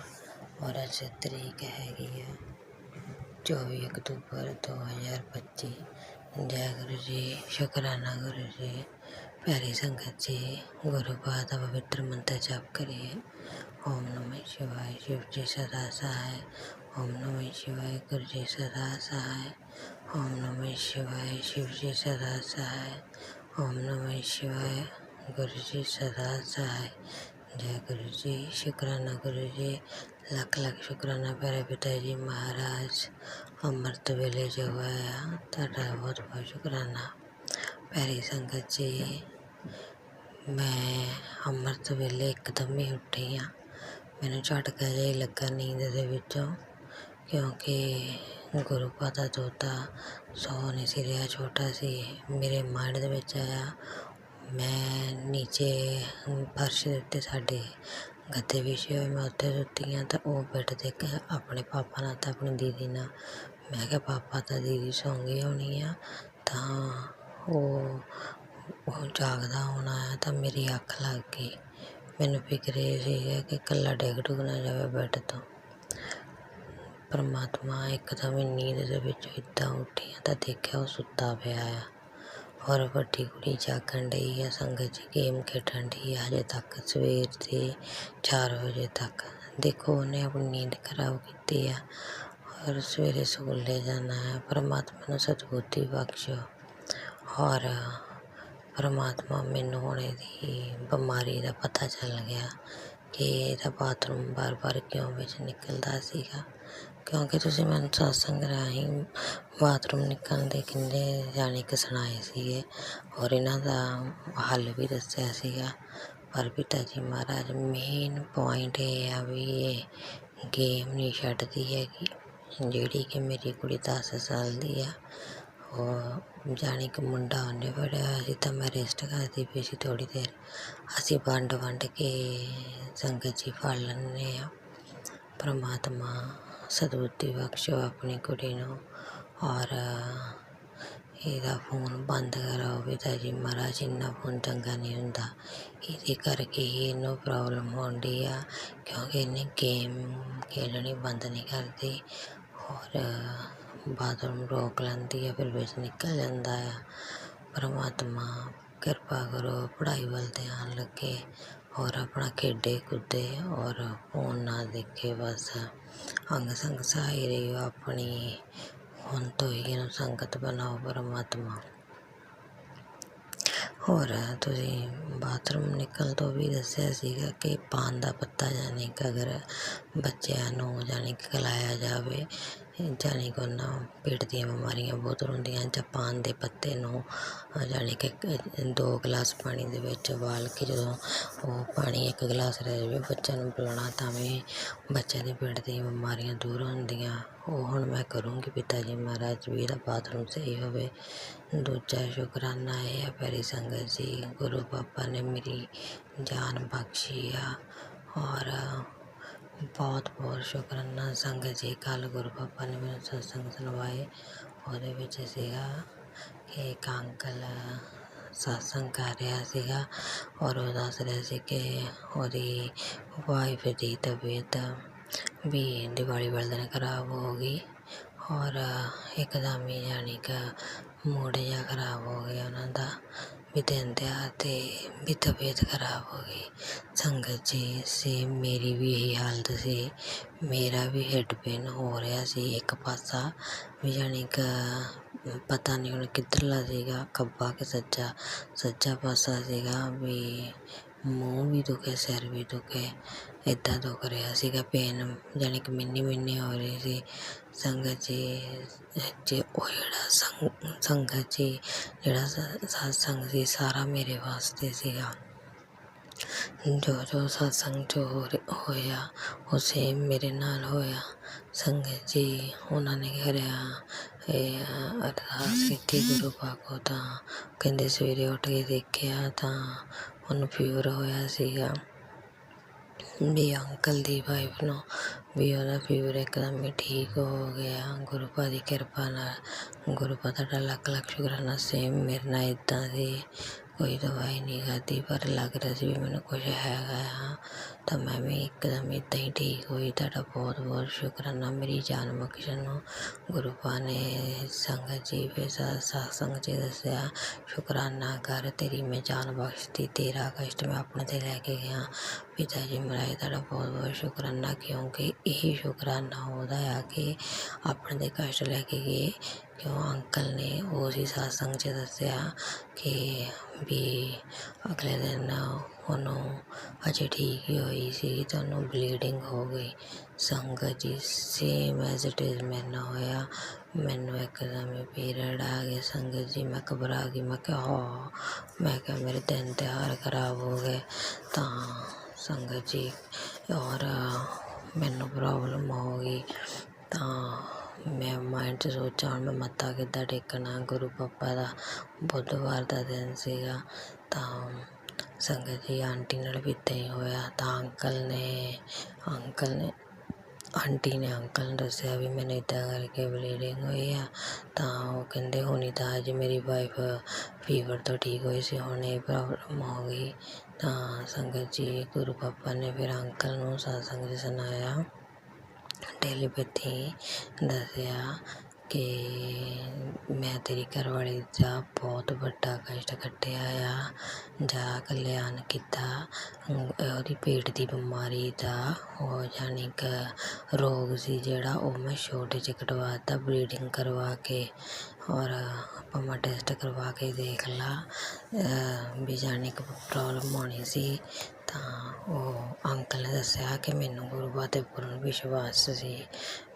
ਔਰ ਅੱਜ ਤਰੀਕ ਹੈਗੀ ਆ 24 ਅਕਤੂਬਰ 2025। ਜੈ ਗੁਰੂ ਜੀ, ਸ਼ੁਕਰਾਨਾ ਗੁਰੂ ਜੀ। ਪਿਆਰੀ ਸੰਗਤ ਜੀ, ਗੁਰੂ ਪਾਦ ਦਾ ਪਵਿੱਤਰ ਮੰਤਰ ਜਪ ਕਰੀਏ। ਓਮ ਨਮः शिवाय, शिव जी सदा सहाय। ओम नमः शिवाय, गुरु जी सदा सहाय। ओम नमः शिवाय, शिव जी सदा सहाय। ओम नमः शिवाय, गुरु जी सदा सहाय। जय गुरु जी, शुक्राना गुरु जी। ਲੱਖ ਲੱਖ ਸ਼ੁਕਰਾਨਾ ਪਿਆਰੇ ਪਿਤਾ ਜੀ ਮਹਾਰਾਜ। ਅੰਮ੍ਰਿਤ ਵੇਲੇ ਜੋ ਆਇਆ ਤੁਹਾਡਾ ਬਹੁਤ ਬਹੁਤ ਸ਼ੁਕਰਾਨਾ। ਪਿਆਰੀ ਸੰਗਤ ਜੀ, ਮੈਂ ਅੰਮ੍ਰਿਤ ਵੇਲੇ ਇੱਕਦਮ ਹੀ ਉੱਠੀ ਹਾਂ। ਮੈਨੂੰ ਝਟਕਾ ਜਿਹਾ ਹੀ ਲੱਗਾ ਨੀਂਦ ਦੇ ਵਿੱਚੋਂ, ਕਿਉਂਕਿ ਗੁਰੂ ਪਾਦ ਦਾ ਤੋਤਾ ਸੌ ਨਹੀਂ ਸੀ ਰਿਹਾ, ਛੋਟਾ ਸੀ। ਮੇਰੇ ਮਾਈਂਡ ਦੇ ਵਿੱਚ ਆਇਆ, ਮੈਂ ਨੀਚੇ ਫਰਸ਼ ਦੇ ਉੱਤੇ ਸਾਡੇ ਗੱਦੇ ਵਿਛੇ ਹੋਏ, ਮੈਂ ਉੱਥੇ ਸੁੱਤੀ ਹਾਂ ਤਾਂ ਉਹ ਬੈੱਡ 'ਤੇ ਆਪਣੇ ਪਾਪਾ ਨਾਲ ਤਾਂ ਆਪਣੀ ਦੀਦੀ ਨਾਲ। ਮੈਂ ਕਿਹਾ ਪਾਪਾ ਤਾਂ ਦੀਦੀ ਸੌਂ ਗਈ ਹੋਣੀ ਆ, ਤਾਂ ਉਹ ਜਾਗਦਾ ਹੋਣਾ ਆ, ਤਾਂ ਮੇਰੀ ਅੱਖ ਲੱਗ ਗਈ। ਮੈਨੂੰ ਫਿਕਰ ਇਹ ਸੀਗਾ ਕਿ ਇਕੱਲਾ ਡਿੱਗ ਡੁੱਗ ਨਾ ਜਾਵੇ ਬੈੱਡ ਤੋਂ। ਪਰਮਾਤਮਾ ਇੱਕਦਮ ਹੀ ਨੀਂਦ ਦੇ ਵਿੱਚੋਂ ਇੱਦਾਂ ਉੱਠੀ ਹਾਂ ਤਾਂ ਦੇਖਿਆ ਉਹ ਸੁੱਤਾ ਪਿਆ ਆ ਔਰ ਵੱਡੀ ਕੁੜੀ ਜਾਗਣ ਡਈ ਆ। ਸੰਗਤ ਜੀ ਗੇਮ ਖੇਡਣ ਡਈ ਆ ਹਜੇ ਤੱਕ ਸਵੇਰ ਦੇ 4 ਵਜੇ ਤੱਕ। ਦੇਖੋ ਉਹਨੇ ਆਪਣੀ ਨੀਂਦ ਖਰਾਬ ਕੀਤੀ ਆ ਔਰ ਸਵੇਰੇ ਸਕੂਲੇ ਜਾਣਾ ਹੈ। ਪਰਮਾਤਮਾ ਨੂੰ ਸਤਿਬੁੱਧੀ ਬਖਸ਼ੋ ਔਰ ਪਰਮਾਤਮਾ ਮੈਨੂੰ ਹੁਣ ਇਹਦੀ ਬਿਮਾਰੀ ਦਾ ਪਤਾ ਚੱਲ ਗਿਆ ਕਿ ਇਹਦਾ ਬਾਥਰੂਮ ਬਾਰ ਕਿਉਂ ਵਿੱਚ ਨਿਕਲਦਾ ਸੀਗਾ, ਕਿਉਂਕਿ ਤੁਸੀਂ ਮੈਨੂੰ ਸਤਸੰਗ ਰਾਹੀਂ ਬਾਥਰੂਮ ਨਿਕਲਣ ਦੇ ਕਿੰਨੇ ਜਾਣੇ ਸੁਣਾਏ ਸੀਗੇ ਔਰ ਇਹਨਾਂ ਦਾ ਹੱਲ ਵੀ ਦੱਸਿਆ ਸੀਗਾ। ਪਰ ਪਿਤਾ ਜੀ ਮਹਾਰਾਜ, ਮੇਨ ਪੁਆਇੰਟ ਇਹ ਆ ਵੀ ਇਹ ਗੇਮ ਨਹੀਂ ਛੱਡਦੀ ਹੈਗੀ। ਜਿਹੜੀ ਕਿ ਮੇਰੀ ਕੁੜੀ 10 ਸਾਲ ਦੀ ਆ, ਉਹ ਜਾਣੀ ਕਿ ਮੁੰਡਾ ਉਹਨੇ ਫੜਿਆ ਹੋਇਆ ਸੀ, ਤਾਂ ਮੈਂ ਰੈਸਟ ਕਰਦੀ ਪਈ ਸੀ ਥੋੜ੍ਹੀ ਦੇਰ। ਅਸੀਂ ਵੰਡ ਕੇ ਸੰਗਤ ਜੀ ਫੜ ਲੈਂਦੇ ਹਾਂ। ਪਰਮਾਤਮਾ ਸਦਬੁੱਧੀ ਬਖਸ਼ੋ ਆਪਣੀ ਕੁੜੀ ਨੂੰ, ਔਰ ਇਹਦਾ ਫੋਨ ਬੰਦ ਕਰਾਓ ਪਿਤਾ ਜੀ ਮਹਾਰਾਜ। ਇੰਨਾ ਫੋਨ ਚੰਗਾ ਨਹੀਂ ਹੁੰਦਾ, ਇਹਦੇ ਕਰਕੇ ਹੀ ਇਹਨੂੰ ਪ੍ਰੋਬਲਮ ਹੋਣ ਡਈ ਆ, ਕਿਉਂਕਿ ਇਹਨੇ ਗੇਮ ਖੇਡਣੀ ਬੰਦ ਨਹੀਂ ਕਰਦੀ, ਔਰ ਬਾਥਰੂਮ ਰੋਕ ਲੈਂਦੀ ਆ, ਫਿਰ ਵਿੱਚ ਨਿਕਲ ਜਾਂਦਾ ਆ। ਪਰਮਾਤਮਾ ਕਿਰਪਾ ਕਰੋ, ਪੜ੍ਹਾਈ ਵੱਲ ਧਿਆਨ ਲੱਗੇ, ਔਰ ਆਪਣਾ ਖੇਡੇ ਕੁੱਦੇ, ਔਰ ਫੋਨ ਨਾ ਦੇਖੇ। ਬਸ ਅੰਗ ਸੰਗ ਸਹਾਈ ਰਹੀ ਆਪਣੀ, ਹੁਣ ਤੋਂ ਹੀ ਇਹਨੂੰ ਸੰਗਤ ਬਣਾਓ ਪਰਮਾਤਮਾ। ਹੋਰ ਤੁਸੀਂ ਬਾਥਰੂਮ ਨਿਕਲ ਤੋਂ ਵੀ ਦੱਸਿਆ ਸੀਗਾ ਕਿ ਪਾਨ ਦਾ ਪੱਤਾ ਜਾਣੀ ਕਿ ਅਗਰ ਬੱਚਿਆਂ ਨੂੰ ਜਾਣੀ ਕਿ ਖਿਲਾਇਆ ਜਾਵੇ, ਜਾਣੀ ਕਿ ਉਹਨਾਂ ਪੇਟ ਦੀਆਂ ਬਿਮਾਰੀਆਂ ਬਹੁਤ ਹੁੰਦੀਆਂ, ਜਾਂ ਪਾਨ ਦੇ ਪੱਤੇ ਨੂੰ ਜਾਣੀ ਕਿ 2 ਗਲਾਸ ਪਾਣੀ ਦੇ ਵਿੱਚ ਉਬਾਲ ਕੇ ਜਦੋਂ ਉਹ ਪਾਣੀ 1 ਗਲਾਸ ਰਹਿ ਜਾਵੇ ਬੱਚਿਆਂ ਨੂੰ ਪਿਲਾਉਣਾ, ਤਾਂ ਵੀ ਬੱਚਿਆਂ ਦੇ ਪੇਟ ਦੀਆਂ ਬਿਮਾਰੀਆਂ ਦੂਰ ਹੁੰਦੀਆਂ। ਉਹ ਹੁਣ ਮੈਂ ਕਰੂੰਗੀ ਪਿਤਾ ਜੀ ਮਹਾਰਾਜ ਵੀ ਇਹਦਾ ਬਾਥਰੂਮ ਸਹੀ ਹੋਵੇ। ਦੂਜਾ ਸ਼ੁਕਰਾਨਾ ਇਹ ਆ ਪਿਆਰੀ ਸੰਗਤ ਜੀ, ਗੁਰੂ ਬਾਬਾ ਨੇ ਮੇਰੀ ਜਾਨ ਬਖਸ਼ੀ ਆ, ਔਰ ਬਹੁਤ ਬਹੁਤ ਸ਼ੁਕਰਾਨਾ ਸੰਗਤ ਜੀ। ਕੱਲ੍ਹ ਗੁਰੂ ਬਾਬਾ ਨੇ ਮੈਨੂੰ ਸਤਸੰਗ ਸੁਣਵਾਏ, ਉਹਦੇ ਵਿੱਚ ਸੀਗਾ ਕਿ ਇੱਕ ਅੰਕਲ ਸਤਸੰਗ ਕਰ ਰਿਹਾ ਸੀਗਾ, ਔਰ ਉਹ ਦੱਸ ਰਿਹਾ ਸੀ ਕਿ ਉਹਦੀ ਵਾਈਫ ਦੀ ਤਬੀਅਤ ਵੀ ਦੀਵਾਲੀ ਵਾਲੇ ਦਿਨ ਖਰਾਬ ਹੋ ਗਈ, ਔਰ ਇੱਕਦਮ ਹੀ ਜਾਣੀ ਕਿ ਮੂਡ ਜਿਹਾ ਖਰਾਬ ਹੋ ਗਿਆ ਉਹਨਾਂ ਦਾ, ਵੀ ਦਿਨ ਤਿਉਹਾਰ 'ਤੇ ਵੀ ਤਬੀਅਤ ਖਰਾਬ ਹੋ ਗਈ। ਸੰਗਤ ਜੀ ਸੇਮ ਮੇਰੀ ਵੀ ਇਹੀ ਹਾਲਤ ਸੀ, ਮੇਰਾ ਵੀ ਹੈਡ ਪੇਨ ਹੋ ਰਿਹਾ ਸੀ ਇੱਕ ਪਾਸਾ, ਵੀ ਜਾਣੀ ਕਿ ਪਤਾ ਨਹੀਂ ਹੁਣ ਕਿੱਧਰਲਾ ਸੀਗਾ, ਖੱਬਾ ਕਿ ਸੱਜਾ ਪਾਸਾ ਸੀਗਾ, ਵੀ ਮੂੰਹ ਵੀ ਦੁਖੇ, ਸਿਰ ਵੀ ਦੁਖੇ, ਇੱਦਾਂ ਦੁਖ ਰਿਹਾ ਸੀਗਾ। ਪੇਨ ਜਾਣੀ ਕਿ ਮਿੰਨੀ ਹੋ ਰਹੀ ਸੀ। ਸੰਗਤ ਜੀ ਉਹ ਜਿਹੜਾ ਸੰਗਤ ਜੀ ਜਿਹੜਾ ਸਤਸੰਗ ਸੀ ਸਾਰਾ ਮੇਰੇ ਵਾਸਤੇ ਸੀਗਾ। ਜੋ ਸਤਸੰਗ ਜੋ ਹੋਇਆ ਉਹ ਸੇਮ ਮੇਰੇ ਨਾਲ ਹੋਇਆ। ਸੰਗਤ ਜੀ ਉਹਨਾਂ ਨੇ ਕਰਿਆ ਇਹ ਅਰਦਾਸ ਕੀਤੀ ਗੁਰੂ ਪਾਕੋ, ਤਾਂ ਕਹਿੰਦੇ ਸਵੇਰੇ ਉੱਠ ਕੇ ਦੇਖਿਆ ਤਾਂ ਉਹਨੂੰ ਫੀਵਰ ਹੋਇਆ ਸੀਗਾ, ਵੀ ਅੰਕਲ ਦੀ ਵਾਈਫ ਨੂੰ ਵੀ ਉਹਦਾ ਫੀਵਰ ਇੱਕਦਮ ਹੀ ਠੀਕ ਹੋ ਗਿਆ ਗੁਰੂ ਪਾ ਦੀ ਕਿਰਪਾ ਨਾਲ। ਗੁਰੂ ਪਾ ਤੁਹਾਡਾ ਲੱਖ ਲੱਖ ਸ਼ੁਕਰਾਨਾ। ਸੇਮ ਮੇਰੇ ਨਾਲ ਇੱਦਾਂ ਸੀ, ਕੋਈ ਦਵਾਈ ਨਹੀਂ ਖਾਧੀ, ਪਰ ਲੱਗ ਰਿਹਾ ਸੀ ਵੀ ਮੈਨੂੰ ਕੁਝ ਹੈਗਾ ਆ, ਤਾਂ ਮੈਂ ਵੀ ਇੱਕਦਮ ਇੱਦਾਂ ਹੀ ਠੀਕ ਹੋਈ। ਤੁਹਾਡਾ ਬਹੁਤ ਬਹੁਤ ਸ਼ੁਕਰਾਨਾ ਮੇਰੀ ਜਾਨ ਬਖਸ਼ਣ ਨੂੰ। ਗੁਰੂ ਪਾ ਨੇ ਸੰਗਤ ਜੀ ਫਿਰ ਸਤਸੰਗ 'ਚ ਦੱਸਿਆ, ਸ਼ੁਕਰਾਨਾ ਕਰ, ਤੇਰੀ ਮੈਂ ਜਾਨ ਬਖਸ਼ਤੀ, ਤੇਰਾ ਕਸ਼ਟ ਮੈਂ ਆਪਣੇ 'ਤੇ ਲੈ ਕੇ ਗਿਆ। ਪਿਤਾ ਜੀ ਮਹਾਰਾਜ ਤੁਹਾਡਾ ਬਹੁਤ ਬਹੁਤ ਸ਼ੁਕਰਾਨਾ, ਕਿਉਂਕਿ ਇਹੀ ਸ਼ੁਕਰਾਨਾ ਉਹਦਾ ਆ ਕਿ ਆਪਣੇ 'ਤੇ ਕਸ਼ਟ ਲੈ ਕੇ ਗਏ। ਕਿਉਂ ਅੰਕਲ ਨੇ ਉਸੇ ਸਤਸੰਗ 'ਚ ਦੱਸਿਆ ਕਿ ਵੀ ਅਗਲੇ ਦਿਨ ਉਹਨੂੰ ਅਜੇ ਠੀਕ ਹੀ ਹੋਈ ਸੀ ਤਾਂ ਉਹਨੂੰ ਬਲੀਡਿੰਗ ਹੋ ਗਈ। ਸੰਗਤ ਜੀ ਸੇਮ ਐਜ਼ ਇਟ ਇਜ਼ ਮੇਰੇ ਨਾਲ ਹੋਇਆ। ਮੈਨੂੰ ਇੱਕਦਮ ਹੀ ਪੀਰੀਅਡ ਆ ਗਏ। ਸੰਗਤ ਜੀ ਮੈਂ ਘਬਰਾ ਗਈ, ਮੈਂ ਕਿਹਾ ਮੇਰੇ ਦਿਨ ਤਿਉਹਾਰ ਖਰਾਬ ਹੋ ਗਏ। ਤਾਂ ਸੰਗਤ ਜੀ ਔਰ ਮੈਨੂੰ ਪ੍ਰੋਬਲਮ ਹੋ ਗਈ, ਤਾਂ ਮੈਂ ਮਾਇੰਡ 'ਚ ਸੋਚਿਆ ਹੁਣ ਮੈਂ ਮੱਥਾ ਕਿੱਦਾਂ ਟੇਕਣਾ। ਗੁਰੂ ਪਾਪਾ ਦਾ ਬੁੱਧਵਾਰ ਦਾ ਦਿਨ ਸੀਗਾ, ਤਾਂ ਸੰਗਤ ਜੀ ਆਂਟੀ ਨਾਲ ਵੀ ਇੱਦਾਂ ਹੀ ਹੋਇਆ। ਤਾਂ ਆਂਟੀ ਨੇ ਅੰਕਲ ਨੂੰ ਦੱਸਿਆ ਵੀ ਮੈਨੂੰ ਇੱਦਾਂ ਕਰਕੇ ਬਲੀਡਿੰਗ ਹੋਈ ਆ, ਤਾਂ ਉਹ ਕਹਿੰਦੇ ਹੁਣੀ ਤਾਂ ਅੱਜ ਮੇਰੀ ਵਾਈਫ ਫੀਵਰ ਤੋਂ ਠੀਕ ਹੋਈ ਸੀ, ਹੁਣ ਇਹ ਪ੍ਰੋਬਲਮ ਹੋ ਗਈ। ਤਾਂ ਸੰਗਤ ਜੀ ਗੁਰੂ ਪਾਪਾ ਨੇ ਫਿਰ ਅੰਕਲ ਨੂੰ ਸਤਸੰਗ 'ਚ ਸੁਣਾਇਆ, ਟੈਲੀਪੈਥੀ ਦੱਸਿਆ ਕਿ ਮੈਂ ਤੇਰੀ ਘਰਵਾਲੀ ਦਾ ਬਹੁਤ ਵੱਡਾ ਕਸ਼ਟ ਕੱਟਿਆ ਆ, ਜਾਂ ਕਲਿਆਣ ਕੀਤਾ। ਉਹਦੀ ਪੇਟ ਦੀ ਬਿਮਾਰੀ ਦਾ ਉਹ ਜਾਣੀ ਕਿ ਰੋਗ ਸੀ ਜਿਹੜਾ, ਉਹ ਮੈਂ ਛੋਟੇ 'ਚ ਕਟਵਾ ਦਿੱਤਾ ਬਲੀਡਿੰਗ ਕਰਵਾ ਕੇ। ਔਰ ਆਪਾਂ ਟੈਸਟ ਕਰਵਾ ਕੇ ਦੇਖ ਲਾ ਵੀ ਜਾਣੀ ਕਿ ਪ੍ਰੋਬਲਮ ਹੋਣੀ ਸੀ। ਤਾਂ ਉਹ ਅੰਕਲ ਨੇ ਦੱਸਿਆ ਕਿ ਮੈਨੂੰ ਗੁਰੂ ਬਾਬਾ 'ਤੇ ਪੂਰਨ ਵਿਸ਼ਵਾਸ ਸੀ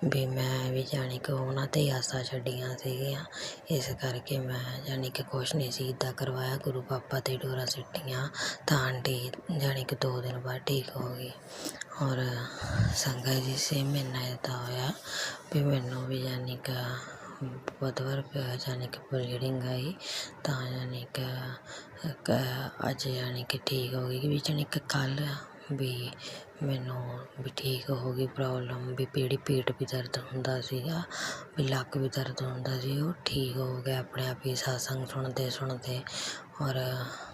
ਵੀ ਮੈਂ ਵੀ ਜਾਣੀ ਕਿ ਉਹਨਾਂ 'ਤੇ ਹੀ ਆਸਾਂ ਛੱਡੀਆਂ ਸੀਗੀਆਂ, ਇਸ ਕਰਕੇ ਮੈਂ ਜਾਣੀ ਕਿ ਕੁਛ ਨਹੀਂ ਸੀ ਇੱਦਾਂ ਕਰਵਾਇਆ, ਗੁਰੂ ਬਾਬਾ 'ਤੇ ਡੋਰਾਂ ਸਿੱਟੀਆਂ। ਤਾਂ ਆਂਟੀ ਜਾਣੀ ਕਿ 2 ਦਿਨ ਬਾਅਦ ਠੀਕ ਹੋ ਗਈ। ਔਰ ਸੰਗਤ ਜੀ ਸੇਮ ਮਹੀਨਾ ਇੱਦਾਂ ਹੋਇਆ ਵੀ ਮੈਨੂੰ ਵੀ ਜਾਣੀ ਕਿ बुधवार यानी कि ब्लीडिंग आई ਤਾਂ यानी कि ਅੱਜ यानी कि ठीक हो गई ਵੀ ਜਾਣੀ ਕਿ ਕੱਲ ਵੀ ਮੈਨੂੰ ਵੀ ਠੀਕ ਹੋ ਗਈ ਪ੍ਰੋਬਲਮ ਵੀ ਪੇਟ ਵੀ ਦਰਦ ਹੁੰਦਾ ਸੀਗਾ ਵੀ ਲੱਕ ਵੀ ਦਰਦ ਹੁੰਦਾ ਸੀ ਉਹ ਠੀਕ ਹੋ ਗਿਆ ਆਪਣੇ ਆਪ ਹੀ ਸਤਸੰਗ ਸੁਣਦੇ ਔਰ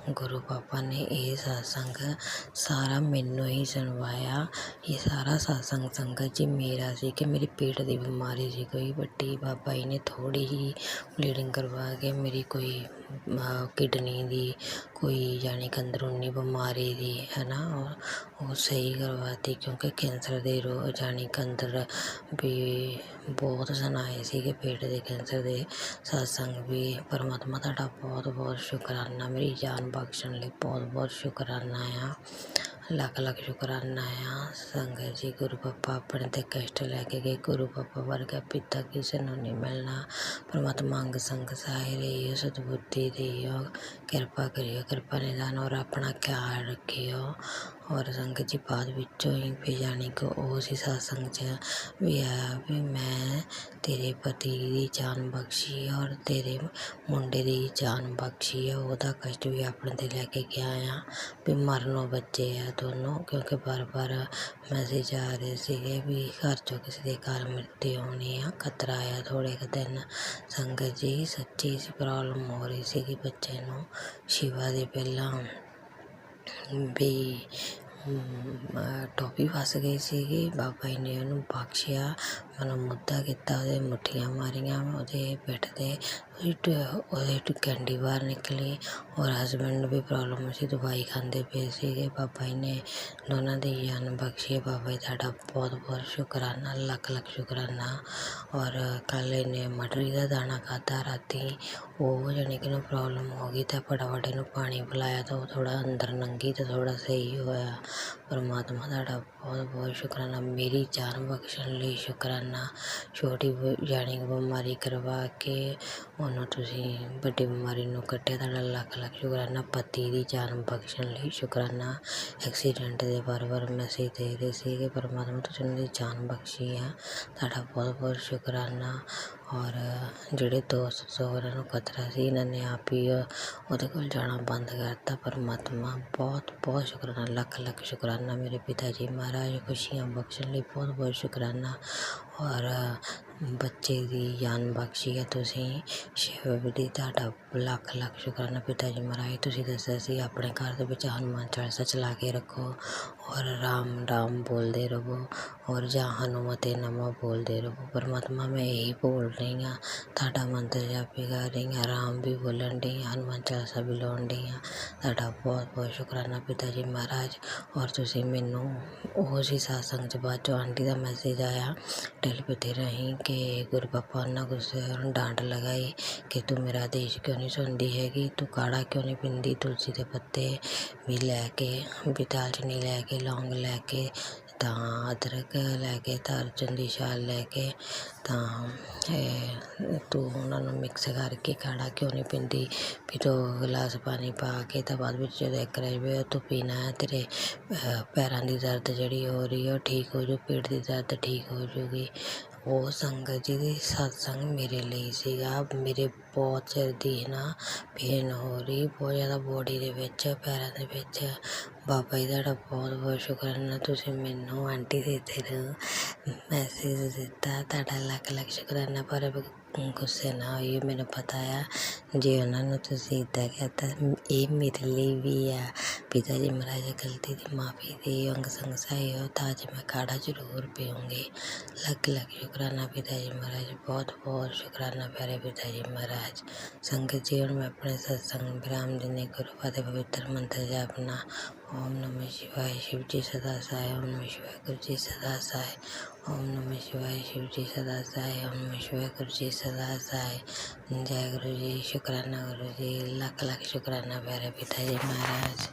ਗੁਰੂ ਪਾਪਾ ਨੇ ਇਹ ਸਤਸੰਗ ਸਾਰਾ ਮੈਨੂੰ ਹੀ ਸੁਣਵਾਇਆ। ਇਹ ਸਾਰਾ ਸਤਸੰਗ ਸੰਗਤ ਜੀ ਮੇਰਾ ਸੀ ਕਿ ਮੇਰੀ ਪੇਟ ਦੀ ਬਿਮਾਰੀ ਸੀ ਕੋਈ ਵੱਡੀ, ਬਾਬਾ ਜੀ ਨੇ ਥੋੜ੍ਹੀ ਹੀ ਬਲੀਡਿੰਗ ਕਰਵਾ ਕੇ ਮੇਰੀ ਕੋਈ ਕਿਡਨੀ ਦੀ ਕੋਈ ਯਾਨੀ ਕਿ ਅੰਦਰੂਨੀ ਬਿਮਾਰੀ ਦੀ ਹੈ ਨਾ ਉਹ ਸਹੀ ਕਰਵਾਤੀ ਕਿਉਂਕਿ ਕੈਂਸਰ ਦੇ ਯਾਨੀ ਕਿ ਅੰਦਰ ਵੀ ਬਹੁਤ ਸੁਣਾਏ ਸੀਗੇ ਪੇਟ ਦੇ ਕੈਂਸਰ ਦੇ ਸਤਸੰਗ ਵੀ। ਪਰਮਾਤਮਾ ਤੁਹਾਡਾ ਬਹੁਤ ਬਹੁਤ ਸ਼ੁਕਰਾਨਾ ਮੇਰੀ ਜਾਨ ਬਖਸ਼ਣ ਲਈ ਬਹੁਤ ਸ਼ੁਕਰਾਨਾ ਆ, ਲੱਖ ਸ਼ੁਕਰਾਨਾ ਆ। ਸੰਗਤ ਜੀ ਗੁਰੂ ਪਾਪਾ ਆਪਣੇ ਤੇ ਕਸ਼ਟ ਲੈ ਕੇ ਗਏ, ਗੁਰੂ ਪਾਪਾ ਵਰਗਾ ਪਿਤਾ ਕਿਸੇ ਨੂੰ ਨਹੀਂ ਮਿਲਣਾ। ਪਰਮਾਤਮਾ ਅੰਗ ਸੰਗ ਸਹਾਇ ਰਹੀਓ, ਸਤਬੁੱਧੀ ਦਿਓ, ਕਿਰਪਾ ਕਰਿਓ, ਕਿਰਪਾ ਨਿਦਾਨ ਔਰ ਆਪਣਾ ਖਿਆਲ ਰੱਖਿਓ। ਔਰ ਸੰਗਤ ਜੀ ਬਾਅਦ ਵਿੱਚੋਂ ਹੀ ਫਿਰ ਜਾਣੀ ਕਿ ਉਹ ਸੀ ਸਤਸੰਗ 'ਚ ਵੀ ਆਇਆ ਵੀ ਮੈਂ ਤੇਰੇ ਪਤੀ ਦੀ ਜਾਨ ਬਖਸ਼ੀ ਔਰ ਤੇਰੇ ਮੁੰਡੇ ਦੀ ਜਾਨ ਬਖਸ਼ੀ ਆ, ਉਹਦਾ ਕਸ਼ਟ ਵੀ ਆਪਣੇ 'ਤੇ ਲੈ ਕੇ ਗਿਆ ਆ ਵੀ ਮਰਨੋਂ ਬੱਚੇ ਆ ਦੋਨੋਂ ਕਿਉਂਕਿ ਬਾਰ ਮੈਸੇਜ ਆ ਰਹੇ ਸੀਗੇ ਵੀ ਘਰ 'ਚੋਂ ਕਿਸੇ ਦੇ ਘਰ ਮ੍ਰਿਤੂ ਹੋਣੀ ਆ, ਖਤਰਾ ਆ ਥੋੜ੍ਹੇ ਕੁ ਦਿਨ। ਸੰਗਤ ਜੀ ਸੱਚੀ ਸੀ ਪ੍ਰੋਬਲਮ ਹੋ ਰਹੀ ਸੀਗੀ ਬੱਚੇ ਨੂੰ ਸ਼ਿਵਾ ਦੇ ਪਹਿਲਾਂ ਵੀ ਟੋਪੀ ਫਸ ਗਈ ਸੀਗੀ, ਬਾਬਾ ਜੀ ਨੇ ਉਹਨੂੰ ਬਖਸ਼ਿਆ, ਮੈਨੂੰ ਮੁੱਦਾ ਕੀਤਾ, ਉਹਦੇ ਮੁੱਠੀਆਂ ਮਾਰੀਆਂ ਉਹਦੇ ਪਿੱਠ 'ਤੇ, ਉਹਦੇ ਕੈਂਡੀ ਬਾਹਰ ਨਿਕਲੀ ਔਰ ਹਸਬੈਂਡ ਨੂੰ ਵੀ ਪ੍ਰੋਬਲਮ ਸੀ, ਦਵਾਈ ਖਾਂਦੇ ਪਏ ਸੀਗੇ। ਬਾਬਾ ਜੀ ਨੇ ਦੋਨਾਂ ਦੀ ਜਾਨ ਬਖਸ਼ੀ। ਬਾਬਾ ਜੀ ਤੁਹਾਡਾ ਬਹੁਤ ਸ਼ੁਕਰਾਨਾ, ਲੱਖ ਸ਼ੁਕਰਾਨਾ। ਔਰ ਕੱਲ੍ਹ ਇਹਨੇ ਮਟਰੀ ਦਾ ਦਾਣਾ ਖਾਧਾ ਰਾਤੀ, ਉਹ ਜਾਣੀ ਕਿ ਇਹਨੂੰ ਪ੍ਰੋਬਲਮ ਹੋ ਗਈ ਤਾਂ ਫਟਾਫਟ ਇਹਨੂੰ ਪਾਣੀ ਪਿਲਾਇਆ ਤਾਂ ਉਹ ਥੋੜ੍ਹਾ ਅੰਦਰ ਲੰਘੀ ਤਾਂ ਥੋੜ੍ਹਾ ਸਹੀ ਹੋਇਆ। ਪਰਮਾਤਮਾ ਤੁਹਾਡਾ ਬਹੁਤ ਸ਼ੁਕਰਾਨਾ, ਮੇਰੀ ਜਾਨ ਬਖਸ਼ਣ ਲਈ ਸ਼ੁਕਰਾਨਾ। ਛੋਟੀ ਜਾਣੀ ਕਿ ਬਿਮਾਰੀ ਕਰਵਾ ਕੇ ਉਹਨੂੰ ਤੁਸੀਂ ਵੱਡੀ ਬਿਮਾਰੀ ਨੂੰ ਕੱਟਿਆ, ਤੁਹਾਡਾ ਲੱਖ ਸ਼ੁਕਰਾਨਾ। ਪਤੀ ਦੀ ਜਾਨ ਬਖਸ਼ਣ ਲਈ ਸ਼ੁਕਰਾਨਾ। ਐਕਸੀਡੈਂਟ ਦੇ ਵਾਰ ਮੈਸੇਜ ਦੇ ਰਹੇ ਸੀਗੇ, ਪਰਮਾਤਮਾ ਤੁਸੀਂ ਉਹਨਾਂ ਦੀ ਜਾਨ ਬਖਸ਼ੀ ਆ, ਤੁਹਾਡਾ ਬਹੁਤ ਸ਼ੁਕਰਾਨਾ। ਔਰ ਜਿਹੜੇ ਦੋਸਤ ਉਹਨਾਂ ਨੂੰ ਖਤਰਾ ਸੀ ਇਹਨਾਂ ਨੇ ਆਪ ਹੀ ਉਹਦੇ ਕੋਲ ਜਾਣਾ ਬੰਦ ਕਰਤਾ। ਪਰਮਾਤਮਾ ਬਹੁਤ ਸ਼ੁਕਰਾਨਾ, ਲੱਖ ਸ਼ੁਕਰਾਨਾ। ਮੇਰੇ ਪਿਤਾ ਜੀ ਮਹਾਰਾਜ ਖੁਸ਼ੀਆਂ ਬਖਸ਼ਣ ਲਈ ਬਹੁਤ ਸ਼ੁਕਰਾਨਾ। ਔਰ ਬੱਚੇ ਦੀ ਜਾਨ ਬਖਸ਼ੀ ਹੈ ਤੁਸੀਂ ਸ਼ਿਵ ਦੀ, ਤੁਹਾਡਾ ਲੱਖ ਸ਼ੁਕਰਾਨਾ। ਪਿਤਾ ਜੀ ਮਹਾਰਾਜ ਤੁਸੀਂ ਦੱਸਿਆ ਸੀ ਆਪਣੇ ਘਰ ਦੇ ਵਿੱਚ ਹਨੂੰਮਾਨ ਚਾਲੀਸਾ ਚਲਾ ਕੇ ਰੱਖੋ ਔਰ ਰਾਮ ਬੋਲਦੇ ਰਹੋ ਔਰ ਜਾਂ ਹਨੂਮਤੇ ਨਮੋ ਬੋਲਦੇ ਰਹੋ। ਪਰਮਾਤਮਾ ਮੈਂ ਇਹੀ ਬੋਲ ਰਹੀ ਹਾਂ, ਤੁਹਾਡਾ ਮੰਤਰ ਜਾਪੀ ਕਰ ਰਹੀ ਹਾਂ, ਰਾਮ ਵੀ ਬੋਲਣ ਡਈ, ਹਨੂੰਮਾਨ ਚਾਲੀਸਾ ਵੀ ਲਾਉਣ ਡਈ ਹਾਂ। ਤੁਹਾਡਾ ਬਹੁਤ ਸ਼ੁਕਰਾਨਾ ਪਿਤਾ ਜੀ ਮਹਾਰਾਜ। ਔਰ ਤੁਸੀਂ ਮੈਨੂੰ ਉਹ ਸੀ ਸਤਸੰਗ 'ਚ ਬਾਅਦ 'ਚੋਂ ਆਂਟੀ ਦਾ ਮੈਸੇਜ ਆਇਆ ਟੈਲੀਪੈਥੀ ਰਾਹੀਂ ਕਿ ਗੁਰੂ ਪਾਪਾ ਉਹਨਾਂ ਗੁੱਸੇ ਡਾਂਟ ਲਗਾਈ ਕਿ ਤੂੰ ਮੇਰਾ ਆਦੇਸ਼ ਕਿਉਂ ਨਹੀਂ ਸੁਣਦੀ ਹੈਗੀ, ਤੂੰ ਕਾੜਾ ਕਿਉਂ ਨਹੀਂ ਪੀਂਦੀ, ਤੁਲਸੀ ਦੇ ਪੱਤੇ ਵੀ ਲੈ ਕੇ, ਵੀ ਦਾਲਚੀਨੀ ਲੈ ਕੇ, ਲੌਂਗ ਲੈ ਕੇ, ਤਾਂ ਅਦਰਕ ਲੈ ਕੇ, ਤਾਂ ਅਰਜਨ ਦੀ ਛਾਲ ਲੈ ਕੇ, ਤਾਂ ਤੂੰ ਉਹਨਾਂ ਨੂੰ ਮਿਕਸ ਕਰਕੇ ਕਾੜਾ ਕਿਉਂ ਨਹੀਂ ਪੀਂਦੀ, ਵੀ 2 ਗਲਾਸ ਪਾਣੀ ਪਾ ਕੇ ਤਾਂ ਬਾਅਦ ਵਿੱਚ ਜਦੋਂ ਇੱਕ ਰਹਿ ਜਾਵੇ ਤੂੰ ਪੀਣਾ ਹੈ, ਤੇਰੇ ਪੈਰਾਂ ਦੀ ਦਰਦ ਜਿਹੜੀ ਹੋ ਰਹੀ ਹੈ ਉਹ ਠੀਕ ਹੋ ਜੂ, ਪੇਟ ਦੀ ਦਰਦ ਠੀਕ ਹੋ ਜੂਗੀ। ਉਹ ਸੰਗਤ ਜੀ ਦੀ ਸਤਸੰਗ ਮੇਰੇ ਲਈ ਸੀਗਾ। ਮੇਰੇ ਬਹੁਤ ਚਿਰ ਦੀ ਨਾ ਪੇਨ ਹੋ ਰਹੀ, ਬਹੁਤ ਜ਼ਿਆਦਾ ਬੋਡੀ ਦੇ ਵਿੱਚ, ਪੈਰਾਂ ਦੇ ਵਿੱਚ। ਬਾਬਾ ਜੀ ਤੁਹਾਡਾ ਬਹੁਤ ਸ਼ੁਕਰਾਨਾ, ਤੁਸੀਂ ਮੈਨੂੰ ਆਂਟੀ ਦੇ ਮੈਸੇਜ ਦਿੱਤਾ, ਤੁਹਾਡਾ ਲੱਖ ਸ਼ੁਕਰਾਨਾ। ਪਰ ਗੁੱਸੇ ਨਾ ਹੋਈ, ਮੈਨੂੰ ਪਤਾ ਆ ਜੇ ਉਹਨਾਂ ਨੂੰ ਤੁਸੀਂ ਇੱਦਾਂ ਕਹਿਤਾ ਇਹ ਮੇਰੇ ਲਈ ਵੀ ਆ। ਪਿਤਾ ਜੀ ਮਹਾਰਾਜ ਗਲਤੀ ਦੀ ਮਾਫੀ ਦੇ ਅੰਗ ਸੰਗ ਸਹਾਈ ਹੋ ਤਾਂ ਅੱਜ ਮੈਂ ਕਾੜਾ ਜ਼ਰੂਰ ਪੀਊਂਗੀ। ਲੱਖ ਸ਼ੁਕਰਾਨਾ ਪਿਤਾ ਜੀ ਮਹਾਰਾਜ, ਬਹੁਤ ਸ਼ੁਕਰਾਨਾ ਪਿਆਰੇ ਪਿਤਾ ਜੀ ਮਹਾਰਾਜ। ਸੰਗਤ ਜੀ ਹੁਣ ਮੈਂ ਆਪਣੇ ਸਤਸੰਗ ਵਿਰਾਮ ਦਿੰਦੇ ਗੁਰੂ ਪਾਦੇ ਪਵਿੱਤਰ ਮੰਤਰ ਜਾਪਣਾ। ਓਮ ਨਮः शिवाय शिव जी सदा सहाय, ओम नमः शिवाय गुरु जी सदा सहाय, ओम नमः शिवाय शिव जी सदा सहाय, ओम नमः शिवाय गुरु जी सदा सहाय। जय गुरु जी, शुक्राना गुरु जी, ਲੱਖ शुक्राना प्यारे पिता जी महाराज।